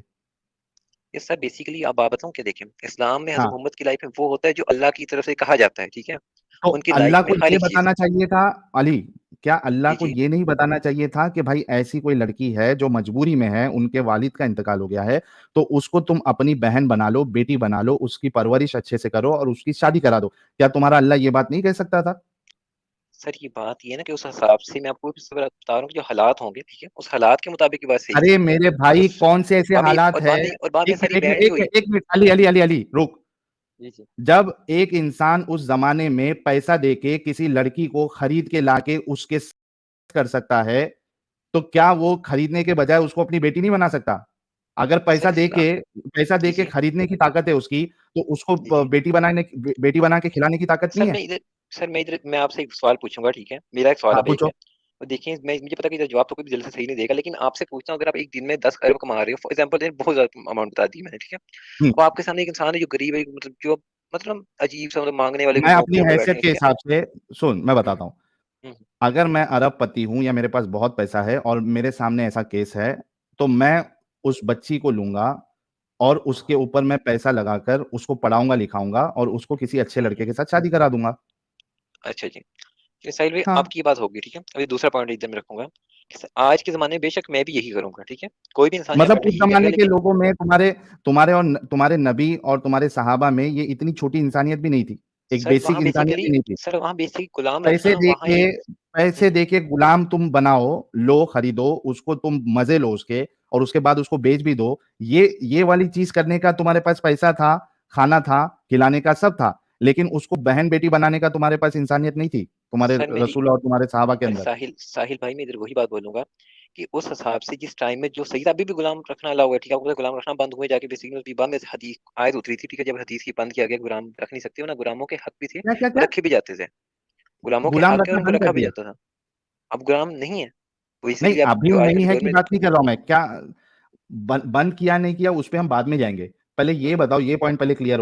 [SPEAKER 3] ये सर बेसिकली आप बात बताऊँ क्या, देखें, इस्लाम में हज़रत
[SPEAKER 4] हाँ,
[SPEAKER 3] मोहम्मद की लाइफ में वो होता है जो अल्लाह की तरफ से कहा जाता है, ठीक है?
[SPEAKER 4] तो
[SPEAKER 3] उनकी लाइफ
[SPEAKER 4] अल्लाह
[SPEAKER 3] में
[SPEAKER 4] को
[SPEAKER 3] हर
[SPEAKER 4] ये
[SPEAKER 3] एक चीज़।
[SPEAKER 4] बताना चाहिए था अली, क्या अल्लाह
[SPEAKER 3] जी,
[SPEAKER 4] को
[SPEAKER 3] जी।
[SPEAKER 4] ये नहीं बताना चाहिए था कि भाई ऐसी कोई लड़की है जो मजबूरी में है, उनके वालिद का इंतकाल हो गया है, तो उसको तुम अपनी बहन बना लो, बेटी बना लो, उसकी परवरिश अच्छे से करो और उसकी शादी करा दो? क्या तुम्हारा अल्लाह ये बात नहीं कह सकता था?
[SPEAKER 3] सर ये बात ये है ना कि उस हिसाब से मैं आपको फिर से बता रहा हूँ कि जो हालात होंगे, ठीक है? उस हालात के मुताबिक ये बात सही
[SPEAKER 4] अरे
[SPEAKER 3] थी।
[SPEAKER 4] मेरे
[SPEAKER 3] और जो
[SPEAKER 4] भाई, कौन से ऐसे हालात है?
[SPEAKER 3] और बाद में सारी बहन भी हुई।
[SPEAKER 4] एक मिनट अली अली अली अली रुक।
[SPEAKER 3] जी, जी।
[SPEAKER 4] जब एक इंसान उस जमाने में पैसा देके किसी लड़की को खरीद के लाके उसके कर सकता है, तो क्या वो खरीदने के बजाय उसको अपनी बेटी नहीं बना सकता? अगर
[SPEAKER 3] सर इस्लाम।
[SPEAKER 4] पैसा
[SPEAKER 3] जी,
[SPEAKER 4] देके
[SPEAKER 3] जी।
[SPEAKER 4] खरीदने की ताकत है उसकी, तो उसको
[SPEAKER 3] जी, जी।
[SPEAKER 4] बेटी बना के खिलाने की ताकत नहीं
[SPEAKER 3] सर
[SPEAKER 4] है?
[SPEAKER 3] मैं आपसे एक सवाल पूछूंगा, ठीक है? मेरा एक सवाल
[SPEAKER 4] हाँ,
[SPEAKER 3] अब एक
[SPEAKER 4] पूछो।
[SPEAKER 3] है। तो देखिए, मैं मुझे पता है कि जवाब तो कोई भी जल्दी से सही नहीं देगा, लेकिन आपसे पूछता हूँ, अगर आप एक दिन में 10 अरब कमा रहे हो, फॉर एग्जाम्पल, बहुत ज्यादा अमाउंट बता दी मैंने, ठीक है?
[SPEAKER 4] हुँ,
[SPEAKER 3] अब आपके सामने एक इंसान है जो गरीब है, मतलब जो मतलब अजीब सा, मतलब मांगने वाले
[SPEAKER 4] मैं
[SPEAKER 3] मुंह
[SPEAKER 4] अपनी
[SPEAKER 3] किए हुए बैठे
[SPEAKER 4] हैसियत
[SPEAKER 3] हैं,
[SPEAKER 4] के
[SPEAKER 3] ठीक है?
[SPEAKER 4] हिसाब से सुन, मैं
[SPEAKER 3] हम्म,
[SPEAKER 4] बताता हूँ।
[SPEAKER 3] हम्म,
[SPEAKER 4] अगर मैं अरबपति हूँ या मेरे पास बहुत पैसा है और मेरे सामने ऐसा केस है, तो मैं उस बच्ची को लूँगा और उसके ऊपर मैं पैसा लगाकर उसको पढ़ाऊँगा, लिखाऊँगा और उसको किसी अच्छे
[SPEAKER 3] हम्म,
[SPEAKER 4] लड़के के साथ शादी करा दूँगा।
[SPEAKER 3] अच्छा जी। ये साहिल भाई
[SPEAKER 4] हाँ,
[SPEAKER 3] आपकी ये बात होगी, ठीक है? अभी दूसरा पॉइंट एकदम में रखूंगा कि आज के ज़माने में बेशक मैं भी यही करूंगा, ठीक है? कोई भी इंसान यहाँ
[SPEAKER 4] मतलब
[SPEAKER 3] बैठा
[SPEAKER 4] उस
[SPEAKER 3] यही करेगा,
[SPEAKER 4] ज़माने के
[SPEAKER 3] लेकिन
[SPEAKER 4] लोगों में तुम्हारे नबी और तुम्हारे सहाबा में ये इतनी छोटी इंसानियत भी नहीं थी। एक बेसिक इंसानियत भी नहीं थी।
[SPEAKER 3] सर वहाँ बेसिक गुलाम
[SPEAKER 4] पैसे
[SPEAKER 3] रखना वहाँ
[SPEAKER 4] देके
[SPEAKER 3] एक।
[SPEAKER 4] पैसे
[SPEAKER 3] हम्म,
[SPEAKER 4] देके गुलाम तुम बनाओ, लो, खरीदो, उसको तुम मज़े लो उसके और उसके बाद उसको बेच भी दो। ये वाली चीज़ करने का तुम्हारे पास पैसा था, खाना था, खिलाने का सब था। लेकिन उसको बहन-बेटी बनाने का तुम्हारे पास इंसानियत नहीं थी, तुम्हारे
[SPEAKER 3] सर मेरी
[SPEAKER 4] रसूल और तुम्हारे सहाबा के
[SPEAKER 3] अरे
[SPEAKER 4] अंदर।
[SPEAKER 3] साहिल भाई, मैं इधर वही बात बोलूंगा कि उस हिसाब से जिस टाइम में जो सही था, अभी भी गुलाम रखना अलाउ है, ठीक है? आपको पता है गुलाम रखना बंद हुए जाके बेसिकली उसके बाद में हदीस आयत उतरी थी, ठीक है? जब हदीस की बंद किया गया, गुलाम रख नहीं सकते हो ना, गुलामों के हक भी थे,
[SPEAKER 4] क्या, क्या,
[SPEAKER 3] वो
[SPEAKER 4] क्या?
[SPEAKER 3] रखे भी जाते थे। गुलामों के
[SPEAKER 4] गुलाम
[SPEAKER 3] हक है और
[SPEAKER 4] रखना
[SPEAKER 3] उनको
[SPEAKER 4] बंद कर
[SPEAKER 3] रखा भी
[SPEAKER 4] दिया?
[SPEAKER 3] जाता था। अब गुलाम नहीं है,
[SPEAKER 4] नहीं,
[SPEAKER 3] बेसिकली अब
[SPEAKER 4] अभी
[SPEAKER 3] जो आजकल
[SPEAKER 4] नहीं
[SPEAKER 3] की
[SPEAKER 4] है की
[SPEAKER 3] गवर्नमेंट।
[SPEAKER 4] बात नहीं कर रहा हूँ मैं। क्या बंद किया नहीं किया उस पे हम बाद में जाएँगे। पहले ये बताओ, ये पॉइंट पहले क्लियर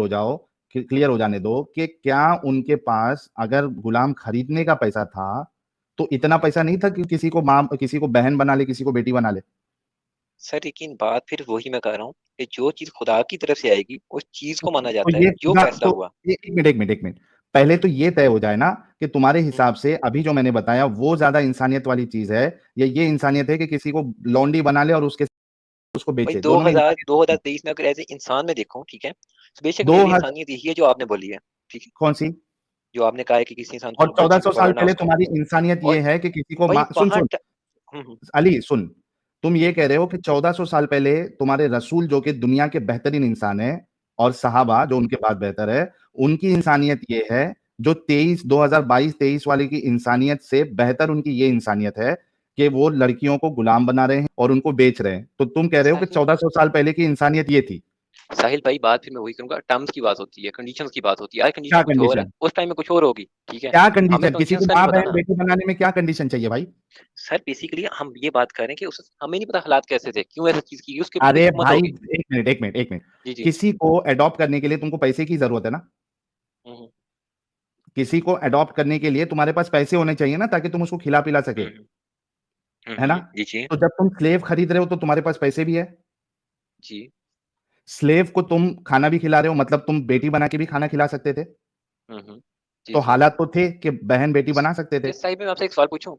[SPEAKER 4] हो जाने दो कि क्या उनके पास अगर गुलाम खरीदने का पैसा था, तो इतना पैसा नहीं था कि किसी को बहन बना ले, किसी को बेटी बना ले?
[SPEAKER 3] सर लेकिन बात फिर वही मैं कह रहा हूँ कि जो चीज खुदा की तरफ से आएगी उस चीज को माना
[SPEAKER 4] तो
[SPEAKER 3] जाता है
[SPEAKER 4] ये
[SPEAKER 3] जो
[SPEAKER 4] खुदा
[SPEAKER 3] फैसला
[SPEAKER 4] तो
[SPEAKER 3] हुआ।
[SPEAKER 4] ये एक मिनट। पहले तो ये तय हो जाए ना कि तुम्हारे
[SPEAKER 3] हम्म,
[SPEAKER 4] हिसाब से अभी जो मैंने बताया वो ज़्यादा इंसानियत वाली चीज़ है या ये इंसानियत है कि किसी को लौंडी बना ले और उसको
[SPEAKER 3] भाई
[SPEAKER 4] बेचे? दोनों में
[SPEAKER 3] 2000
[SPEAKER 4] इंसानियत कौन-सी?
[SPEAKER 3] 2023 में अगर ऐसे इंसान में देखूं, ठीक है, तो बेशक
[SPEAKER 4] दो
[SPEAKER 3] मेरी
[SPEAKER 4] हज़
[SPEAKER 3] इंसानियत यही है जो आपने बोली है, ठीक है?
[SPEAKER 4] कौन-सी?
[SPEAKER 3] जो आपने कहा है कि किसी इंसान
[SPEAKER 4] और
[SPEAKER 3] को बच्ची
[SPEAKER 4] 1400
[SPEAKER 3] को
[SPEAKER 4] साल
[SPEAKER 3] पढ़ाना
[SPEAKER 4] पहले
[SPEAKER 3] उसको।
[SPEAKER 4] तुम्हारी इंसानियत ये
[SPEAKER 3] और
[SPEAKER 4] है कि किसी को
[SPEAKER 3] भाई
[SPEAKER 4] सुन
[SPEAKER 3] वहां
[SPEAKER 4] सुन अली सुन, तुम ये
[SPEAKER 3] हम्म,
[SPEAKER 4] कह रहे हो कि 1400 साल पहले तुम्हारे रसूल जो कि दुनिया के बेहतरीन इंसान है और
[SPEAKER 3] हम्म,
[SPEAKER 4] सहाबा जो उनके बाद बेहतर है, उनकी इंसानियत ये है जो 2022-23 वाले की इंसानियत से बेहतर उनकी ये इंसानियत है कि वो लड़कियों को गुलाम बना रहे हैं और उनको बेच रहे हैं। तो तुम कह रहे हो कि
[SPEAKER 3] साहिल
[SPEAKER 4] 1400 साल पहले की इंसानियत ये थी।
[SPEAKER 3] साहिल भाई, बात फिर मैं वही करूंगा, टर्म्स की बात होती है, कंडीशंस की बात होती है, आज
[SPEAKER 4] क्या
[SPEAKER 3] कंडीशन कुछ और है,
[SPEAKER 4] कंडीशन?
[SPEAKER 3] उस टाइम में कुछ और होगी, ठीक है?
[SPEAKER 4] क्या
[SPEAKER 3] हमें
[SPEAKER 4] कंडीशन? किसी को
[SPEAKER 3] कंडीशंस का नहीं पता
[SPEAKER 4] माँ-बहन
[SPEAKER 3] ना।
[SPEAKER 4] बेटी बनाने में क्या कंडीशन चाहिए भाई?
[SPEAKER 3] सर बेसिकली हम ये बात कर रहे हैं कि उस हमें नहीं पता हालात कैसे थे, क्यों ऐसी चीज की, उसके ऊपर कुछ
[SPEAKER 4] अरे
[SPEAKER 3] हिकमत
[SPEAKER 4] भाई,
[SPEAKER 3] होगी।
[SPEAKER 4] एक मिनट।
[SPEAKER 3] जी, जी।
[SPEAKER 4] किसी को अडॉप्ट करने के लिए तुमको पैसे की ज़रूरत है ना?
[SPEAKER 3] हम्म,
[SPEAKER 4] किसी को अडॉप्ट करने के लिए तुम्हारे पास पैसे होने चाहिए ना ताकि तुम उसको खिला-पिला सके,
[SPEAKER 3] हम्म,
[SPEAKER 4] है ना?
[SPEAKER 3] जी, जी।
[SPEAKER 4] तो जब तुम स्लेव खरीद रहे हो तो तुम्हारे पास पैसे भी है।
[SPEAKER 3] जी।
[SPEAKER 4] स्लेव को तुम खाना भी खिला रहे हो, मतलब तुम बेटी बना के भी खाना खिला सकते थे।
[SPEAKER 3] जी
[SPEAKER 4] तो
[SPEAKER 3] जी।
[SPEAKER 4] हालात तो थे कि बहन बेटी बना सकते थे।
[SPEAKER 3] इस साइड में मैं आपसे एक सवाल पूछूं।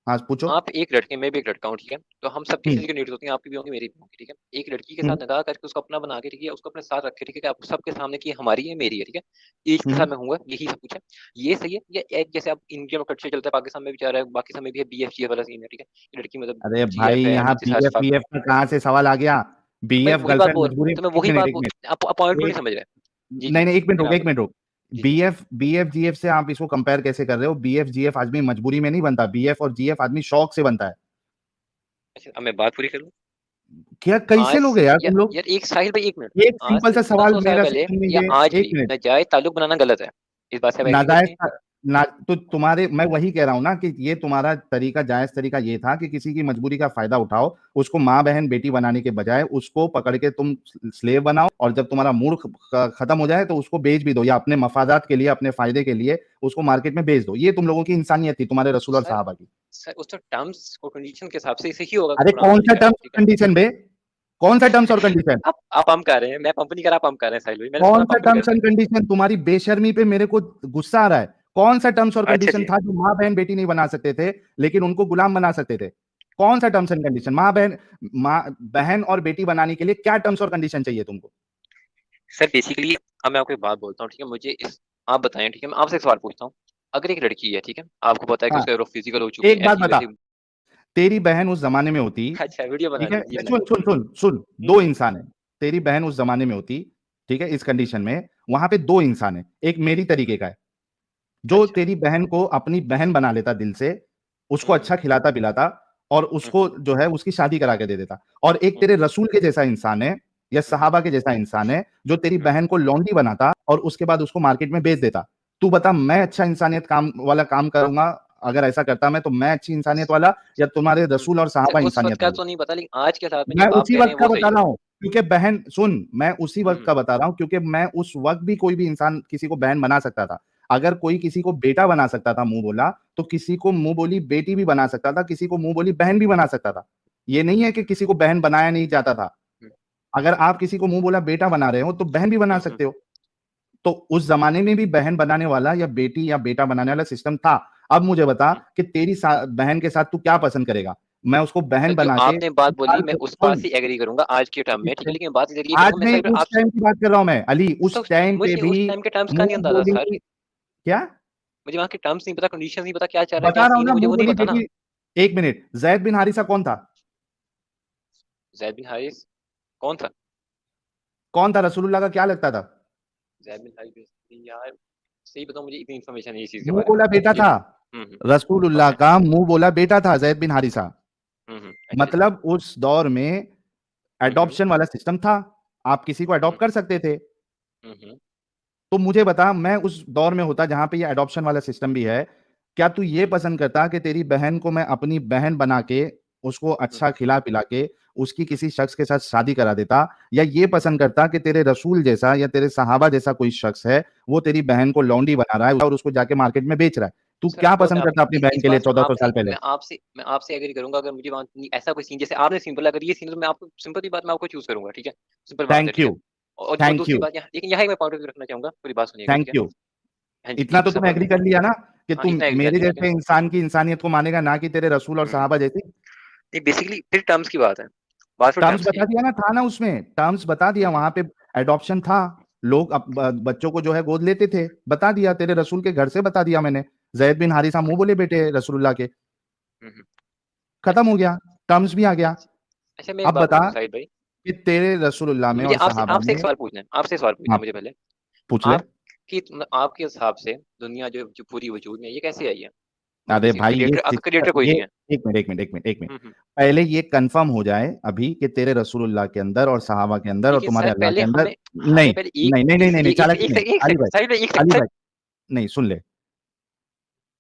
[SPEAKER 4] हाँ पूछो।
[SPEAKER 3] आप एक लड़के, मैं भी एक लड़का हूँ, ठीक है, तो हम सब किसी
[SPEAKER 4] हम्म
[SPEAKER 3] की नीड्स होती हैं, आपकी भी होंगी, मेरी भी होंगी, ठीक है। एक लड़की के
[SPEAKER 4] हम्म
[SPEAKER 3] साथ निकाह करके उसको अपना बना के, ठीक है, उसको अपने साथ रखे, ठीक है, आप सबके सामने कि ये हमारी है, मेरी है, ठीक है, एज के
[SPEAKER 4] हम्म।
[SPEAKER 3] साथ मैं हूँ, यही सब कुछ है। ये सही है? ये एक जैसे आप इंडिया में कल्चर चलता है, पाकिस्तान में भी चल रहा है, बाकी समय भी है, BF वाला सीन है, ठीक है, ये लड़की मतलब
[SPEAKER 4] अरे भाई
[SPEAKER 3] GF है,
[SPEAKER 4] यहाँ
[SPEAKER 3] नीचे
[SPEAKER 4] बीएफ
[SPEAKER 3] साथ।
[SPEAKER 4] बीएफ का कहाँ से सवाल आ गया?
[SPEAKER 3] तो मैं
[SPEAKER 4] बीएफ
[SPEAKER 3] वही बात
[SPEAKER 4] गर्लफ्रेंड
[SPEAKER 3] बोल
[SPEAKER 4] मजबूरी।
[SPEAKER 3] तो मैं
[SPEAKER 4] एक
[SPEAKER 3] वही
[SPEAKER 4] मिनट
[SPEAKER 3] बात
[SPEAKER 4] एक
[SPEAKER 3] बोल,
[SPEAKER 4] मिनट
[SPEAKER 3] आप पॉइंट को नहीं
[SPEAKER 4] एक
[SPEAKER 3] समझ रहे। जी जी
[SPEAKER 4] नहीं नहीं, एक मिनट
[SPEAKER 3] फिर
[SPEAKER 4] रुक,
[SPEAKER 3] आप
[SPEAKER 4] एक मिनट
[SPEAKER 3] बोलिए।
[SPEAKER 4] रुक।
[SPEAKER 3] जी जी।
[SPEAKER 4] बीएफ बीएफ जीएफ से आप इसको कंपेयर कैसे कर रहे हो? बीएफ जीएफ आदमी मजबूरी में नहीं बनता, बीएफ और जीएफ आदमी शौक से बनता है।
[SPEAKER 3] अच्छा, अब मैं बात पूरी कर लूं।
[SPEAKER 4] क्या कैसे
[SPEAKER 3] आज
[SPEAKER 4] लोग
[SPEAKER 3] से
[SPEAKER 4] हैं यार
[SPEAKER 3] या
[SPEAKER 4] तुम लोग?
[SPEAKER 3] यार एक साहिल भाई, एक मिनट,
[SPEAKER 4] एक
[SPEAKER 3] आज
[SPEAKER 4] सिंपल
[SPEAKER 3] से
[SPEAKER 4] सा सवाल
[SPEAKER 3] 200 साल
[SPEAKER 4] मेरा से
[SPEAKER 3] पहले
[SPEAKER 4] सुन
[SPEAKER 3] या
[SPEAKER 4] लीजिए।
[SPEAKER 3] आज
[SPEAKER 4] एक
[SPEAKER 3] भी
[SPEAKER 4] मिनट।
[SPEAKER 3] नाजायज ताल्लुक बनाना गलत है। इस बात से आप एग्री करते
[SPEAKER 4] नाजायज
[SPEAKER 3] हैं?
[SPEAKER 4] ना तो तुम्हारे, मैं वही कह रहा हूं ना कि ये तुम्हारा तरीका, जायज तरीका ये था कि किसी की मजबूरी का फायदा उठाओ, उसको माँ बहन बेटी बनाने के बजाय उसको पकड़ के तुम स्लेव बनाओ, और जब तुम्हारा मूड खत्म हो जाए तो उसको बेच भी दो, या अपने मफादात के लिए, अपने फायदे के लिए उसको मार्केट में बेच दो। ये तुम लोगों की इंसानियत थी, तुम्हारे
[SPEAKER 3] तो
[SPEAKER 4] रसूल और साहबा की।
[SPEAKER 3] सर उस तो टर्म्स और कंडीशन के हिसाब से इसे ही होगा कि
[SPEAKER 4] अरे
[SPEAKER 3] कुरान
[SPEAKER 4] कौन
[SPEAKER 3] में
[SPEAKER 4] सा
[SPEAKER 3] लिखा है,
[SPEAKER 4] टर्म्स
[SPEAKER 3] ठीक
[SPEAKER 4] और
[SPEAKER 3] है।
[SPEAKER 4] कंडीशन बे? कौन सा टर्म्स और कंडीशन?
[SPEAKER 3] आप पंप कर रहे हैं, मैं पंप नहीं कर रहा, पंप कर रहे हैं साहिल भाई, मैंने सुना
[SPEAKER 4] कौन सा
[SPEAKER 3] पंप नहीं कर
[SPEAKER 4] टर्म्स
[SPEAKER 3] रहे।
[SPEAKER 4] And condition? तुम्हारी बेशर्मी पे मेरे को गुस्सा आ रहा है। कौन सा टर्म्स और
[SPEAKER 3] अच्छा
[SPEAKER 4] कंडीशन
[SPEAKER 3] जी।
[SPEAKER 4] था जो माँ बहन बेटी नहीं बना सकते थे लेकिन उनको गुलाम बना सकते थे? कौन सा टर्म्स एंड कंडीशन? माँ बहन और बेटी बनाने के लिए क्या टर्म्स और कंडीशन चाहिए तुमको?
[SPEAKER 3] सर बेसिकली अब मैं आपको एक बात बोलता हूँ, ठीक है, मुझे इस आप बताएं, ठीक है, मैं आपसे एक सवाल पूछता हूँ। अगर एक लड़की है, ठीक है, आपको पता है कि
[SPEAKER 4] हाँ,
[SPEAKER 3] उसका फिजिकल हो चुकी
[SPEAKER 4] एक
[SPEAKER 3] है,
[SPEAKER 4] बात
[SPEAKER 3] ऐसी
[SPEAKER 4] बता।
[SPEAKER 3] वैसी।
[SPEAKER 4] तेरी बहन उस जमाने में होती,
[SPEAKER 3] अच्छा, वीडियो
[SPEAKER 4] ठीक
[SPEAKER 3] बनानी
[SPEAKER 4] है,
[SPEAKER 3] है जी,
[SPEAKER 4] सुन
[SPEAKER 3] बनाइए।
[SPEAKER 4] सुन सुन सुन,
[SPEAKER 3] हम्म,
[SPEAKER 4] दो इंसान है। तेरी बहन उस जमाने में होती, ठीक है, इस कंडीशन में, वहां पे दो इंसान है, एक मेरी तरीके का है जो
[SPEAKER 3] अच्छा।
[SPEAKER 4] तेरी बहन को अपनी बहन बना लेता दिल से, उसको
[SPEAKER 3] हम्म
[SPEAKER 4] अच्छा खिलाता पिलाता, और उसको
[SPEAKER 3] हम्म
[SPEAKER 4] जो है उसकी शादी करा के दे देता। और एक तेरे
[SPEAKER 3] हम्म
[SPEAKER 4] रसूल के जैसा इंसान है, या
[SPEAKER 3] हम्म
[SPEAKER 4] सहाबा के जैसा इंसान है, जो तेरी
[SPEAKER 3] हम्म
[SPEAKER 4] बहन को लौंडी बनाता और उसके बाद उसको मार्केट में बेच देता। तू बता, मैं अच्छा इंसानियत काम वाला काम करूंगा अगर ऐसा करता मैं? तो मैं अच्छी इंसानियत वाला, या तुम्हारे रसूल और
[SPEAKER 3] सर
[SPEAKER 4] सहाबा
[SPEAKER 3] उस वक्त
[SPEAKER 4] इंसानियत
[SPEAKER 3] का
[SPEAKER 4] वाले?
[SPEAKER 3] तो नहीं पता, लेकिन आज के हालात में
[SPEAKER 4] मैं
[SPEAKER 3] जो आप
[SPEAKER 4] उसी
[SPEAKER 3] कह रहे
[SPEAKER 4] वक्त
[SPEAKER 3] हैं
[SPEAKER 4] का
[SPEAKER 3] वो सही
[SPEAKER 4] बता
[SPEAKER 3] है।
[SPEAKER 4] रहा हूँ, क्योंकि बहन सुन, मैं उसी वक्त
[SPEAKER 3] हम्म
[SPEAKER 4] का बता रहा हूँ क्योंकि मैं उस वक्त भी कोई भी इंसान किसी को बहन बना सकता था। अगर कोई किसी को बेटा बना सकता था मुंह बोला, तो किसी को मुंह बोली बेटी भी बना सकता था, किसी को मुंह बोली बहन भी बना सकता था। ये नहीं है कि किसी को बहन बनाया नहीं जाता था।
[SPEAKER 3] हम्म
[SPEAKER 4] अगर आप किसी को मुंह बोला बेटा बना रहे हो तो बहन भी बना
[SPEAKER 3] हम्म।
[SPEAKER 4] सकते हो। तो उस जमाने में भी बहन बनाने वाला या बेटी या बेटा बनाने वाला सिस्टम था। अब मुझे बता
[SPEAKER 3] हम्म।
[SPEAKER 4] कि तेरी बहन के साथ तू क्या पसंद करेगा? मैं उसको
[SPEAKER 3] सर
[SPEAKER 4] बहन
[SPEAKER 3] जो
[SPEAKER 4] बना के
[SPEAKER 3] आपने बात बोली मैं उस बात
[SPEAKER 4] सुन,
[SPEAKER 3] से एग्री करूंगा आज के टर्म में, ठीक है, लेकिन बात इधर ये
[SPEAKER 4] आज
[SPEAKER 3] करूंगा मैं
[SPEAKER 4] नहीं,
[SPEAKER 3] साहिल भाई,
[SPEAKER 4] उस
[SPEAKER 3] आप।
[SPEAKER 4] टाइम की बात कर रहा हूं मैं अली, उस
[SPEAKER 3] तो
[SPEAKER 4] टाइम पे
[SPEAKER 3] मुझे
[SPEAKER 4] भी
[SPEAKER 3] उस टाइम के टर्म्स का नहीं
[SPEAKER 4] मुंह
[SPEAKER 3] अंदाजा सर।
[SPEAKER 4] बोली। क्या?
[SPEAKER 3] मुझे वहाँ के टर्म्स नहीं पता, कंडीशन नहीं पता, क्या चल रहा है, क्या
[SPEAKER 4] बता रहा हूं
[SPEAKER 3] सीन है,
[SPEAKER 4] ना,
[SPEAKER 3] मुझे
[SPEAKER 4] मुंह
[SPEAKER 3] वो नहीं
[SPEAKER 4] बोली
[SPEAKER 3] पता ना।
[SPEAKER 4] बेटी। एक मिनट, जैद बिन हारिसा कौन था?
[SPEAKER 3] जैद बिन हारिस कौन था?
[SPEAKER 4] कौन था? रसूलुल्लाह का क्या लगता था?
[SPEAKER 3] जैद बिन हारिस यार, सही बताऊं मुझे इतनी इन्फॉर्मेशन नहीं है इस चीज के
[SPEAKER 4] मुंह
[SPEAKER 3] बारे में।
[SPEAKER 4] बोला बेटा
[SPEAKER 3] ये
[SPEAKER 4] था।
[SPEAKER 3] हम्म।
[SPEAKER 4] रसूलुल्लाह
[SPEAKER 3] ओके।
[SPEAKER 4] का मुंह बोला बेटा था जैद बिन हारिसा।
[SPEAKER 3] अच्छा जी।
[SPEAKER 4] मतलब उस दौर में
[SPEAKER 3] हम्म
[SPEAKER 4] एडॉप्शन वाला सिस्टम था, आप किसी को
[SPEAKER 3] हम्म
[SPEAKER 4] अडॉप्ट कर सकते थे।
[SPEAKER 3] हम्म
[SPEAKER 4] तो मुझे बता, मैं उस दौर में होता जहां पे ये अडॉप्शन वाला सिस्टम भी है, क्या तू ये
[SPEAKER 3] हम्म
[SPEAKER 4] पसंद करता कि तेरी बहन को मैं अपनी बहन बना के उसको अच्छा
[SPEAKER 3] हम्म
[SPEAKER 4] खिला पिला के उसकी किसी शख्स के साथ शादी करा देता? या ये पसंद करता कि तेरे रसूल जैसा या तेरे सहाबा जैसा कोई शख्स है, वो तेरी बहन को लौंडी बना रहा है और उसको जाके मार्केट में बेच रहा है? तू
[SPEAKER 3] सर
[SPEAKER 4] क्या
[SPEAKER 3] वो मैं
[SPEAKER 4] पसंद करता अपनी बहन
[SPEAKER 3] इस
[SPEAKER 4] के लिए
[SPEAKER 3] बात से
[SPEAKER 4] 1400 साल पहले?
[SPEAKER 3] मैं आपसे एग्री करूंगा, अगर मुझे वहाँ ऐसा कोई सीन जैसे आपने सिंपल अगर ये सीन, तो मैं आपको सिंपल सी बात मैं आपको चूज करूंगा, ठीक है, सिंपल बात है,
[SPEAKER 4] थैंक
[SPEAKER 3] ठीक है।
[SPEAKER 4] यू।
[SPEAKER 3] और
[SPEAKER 4] थैंक
[SPEAKER 3] दूसरी
[SPEAKER 4] यू।
[SPEAKER 3] बात यहाँ, लेकिन यहाँ एक मैं पॉइंट ऑफ व्यू रखना चाहूंगा, पूरी बात सुनिएगा, ठीक
[SPEAKER 4] थैंक
[SPEAKER 3] है।
[SPEAKER 4] यू।
[SPEAKER 3] हाँ जी,
[SPEAKER 4] इतना तो तुम
[SPEAKER 3] सब
[SPEAKER 4] एग्री कर लिया ना कि
[SPEAKER 3] हाँ
[SPEAKER 4] तुम
[SPEAKER 3] इतना एग्री कर
[SPEAKER 4] मेरे
[SPEAKER 3] लिया, ठीक है।
[SPEAKER 4] जैसे इंसान की इंसानियत को मानेगा, ना कि तेरे रसूल और
[SPEAKER 3] हम्म।
[SPEAKER 4] सहाबा जैसी?
[SPEAKER 3] ये बेसिकली फिर टर्म्स की बात है, बात फिर
[SPEAKER 4] टर्म्स
[SPEAKER 3] टर्म्स की
[SPEAKER 4] बता
[SPEAKER 3] है।
[SPEAKER 4] दिया ना, था ना उसमें, टर्म्स बता दिया
[SPEAKER 3] हम्म
[SPEAKER 4] वहां पे। एडॉप्शन था, लोग बच्चों को जो है गोद लेते थे, बता दिया, तेरे रसूल के घर से बता दिया मैंने। जैद बिन हारिसा मुंह बोले बेटे रसूलुल्लाह के,
[SPEAKER 3] हम्म।
[SPEAKER 4] खत्म हो
[SPEAKER 3] अच्छा
[SPEAKER 4] गया, टर्म्स भी आ गया।
[SPEAKER 3] अच्छा। अच्छा, मैं एक
[SPEAKER 4] अब
[SPEAKER 3] बात
[SPEAKER 4] बता
[SPEAKER 3] पूछूं साहिद भाई।
[SPEAKER 4] कि तेरे रसूलुल्लाह में
[SPEAKER 3] मुझे
[SPEAKER 4] और
[SPEAKER 3] आपसे
[SPEAKER 4] सहाबा
[SPEAKER 3] आपसे एक
[SPEAKER 4] में।
[SPEAKER 3] सवाल पूछना है, आपसे एक सवाल पूछना
[SPEAKER 4] हाँ
[SPEAKER 3] है मुझे पहले।
[SPEAKER 4] पूछ ले।
[SPEAKER 3] आपके हिसाब से दुनिया जो जो पूरी वजूद में है, ये कैसे आई है? मतलब
[SPEAKER 4] अरे
[SPEAKER 3] किसी
[SPEAKER 4] भाई
[SPEAKER 3] क्रिएटर, आपका क्रिएटर कोई
[SPEAKER 4] ये
[SPEAKER 3] नहीं है।
[SPEAKER 4] एक मिनट एक मिनट एक मिनट एक मिनट,
[SPEAKER 3] हम्म।
[SPEAKER 4] पहले ये कंफर्म हो जाए अभी कि तेरे रसूलुल्लाह के अंदर और सहाबा के अंदर और
[SPEAKER 3] लेकिन
[SPEAKER 4] तुम्हारे
[SPEAKER 3] सर
[SPEAKER 4] अल्लाह
[SPEAKER 3] पहले
[SPEAKER 4] के अंदर।
[SPEAKER 3] हमें
[SPEAKER 4] नहीं
[SPEAKER 3] हमें पहले एक
[SPEAKER 4] नहीं नहीं नहीं नहीं, नहीं
[SPEAKER 3] एक
[SPEAKER 4] चालाकी
[SPEAKER 3] एक
[SPEAKER 4] नहीं।
[SPEAKER 3] एक
[SPEAKER 4] अली
[SPEAKER 3] सेकंड
[SPEAKER 4] भाई,
[SPEAKER 3] साहिद भाई, एक
[SPEAKER 4] अली
[SPEAKER 3] सेकंड।
[SPEAKER 4] भाई, नहीं सुन ले,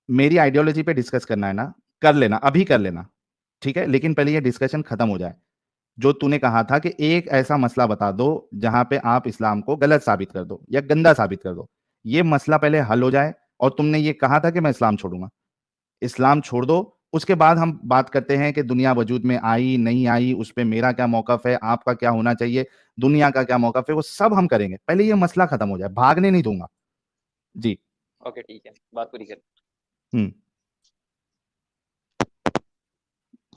[SPEAKER 4] मेरी आइडियोलॉजी पे डिस्कस करना है ना, कर लेना, अभी कर लेना, ठीक है, लेकिन पहले ये डिस्कशन खत्म हो जाए। जो तूने कहा था कि एक ऐसा मसला बता दो जहां पे आप इस्लाम को गलत साबित कर दो या गंदा साबित कर दो, ये मसला पहले हल हो जाए। और तुमने ये कहा था कि मैं इस्लाम छोड़ूंगा, इस्लाम छोड़ दो, उसके बाद हम बात करते हैं कि दुनिया वजूद में आई नहीं आई, उस पे मेरा क्या मौकफ है, आपका क्या होना चाहिए, दुनिया का क्या मौकफ है, वो सब हम करेंगे। पहले ये मसला खत्म हो जाए, भागने नहीं दूंगा। जी।
[SPEAKER 3] ओके ठीक है, बात पूरी कर।
[SPEAKER 4] हम्म।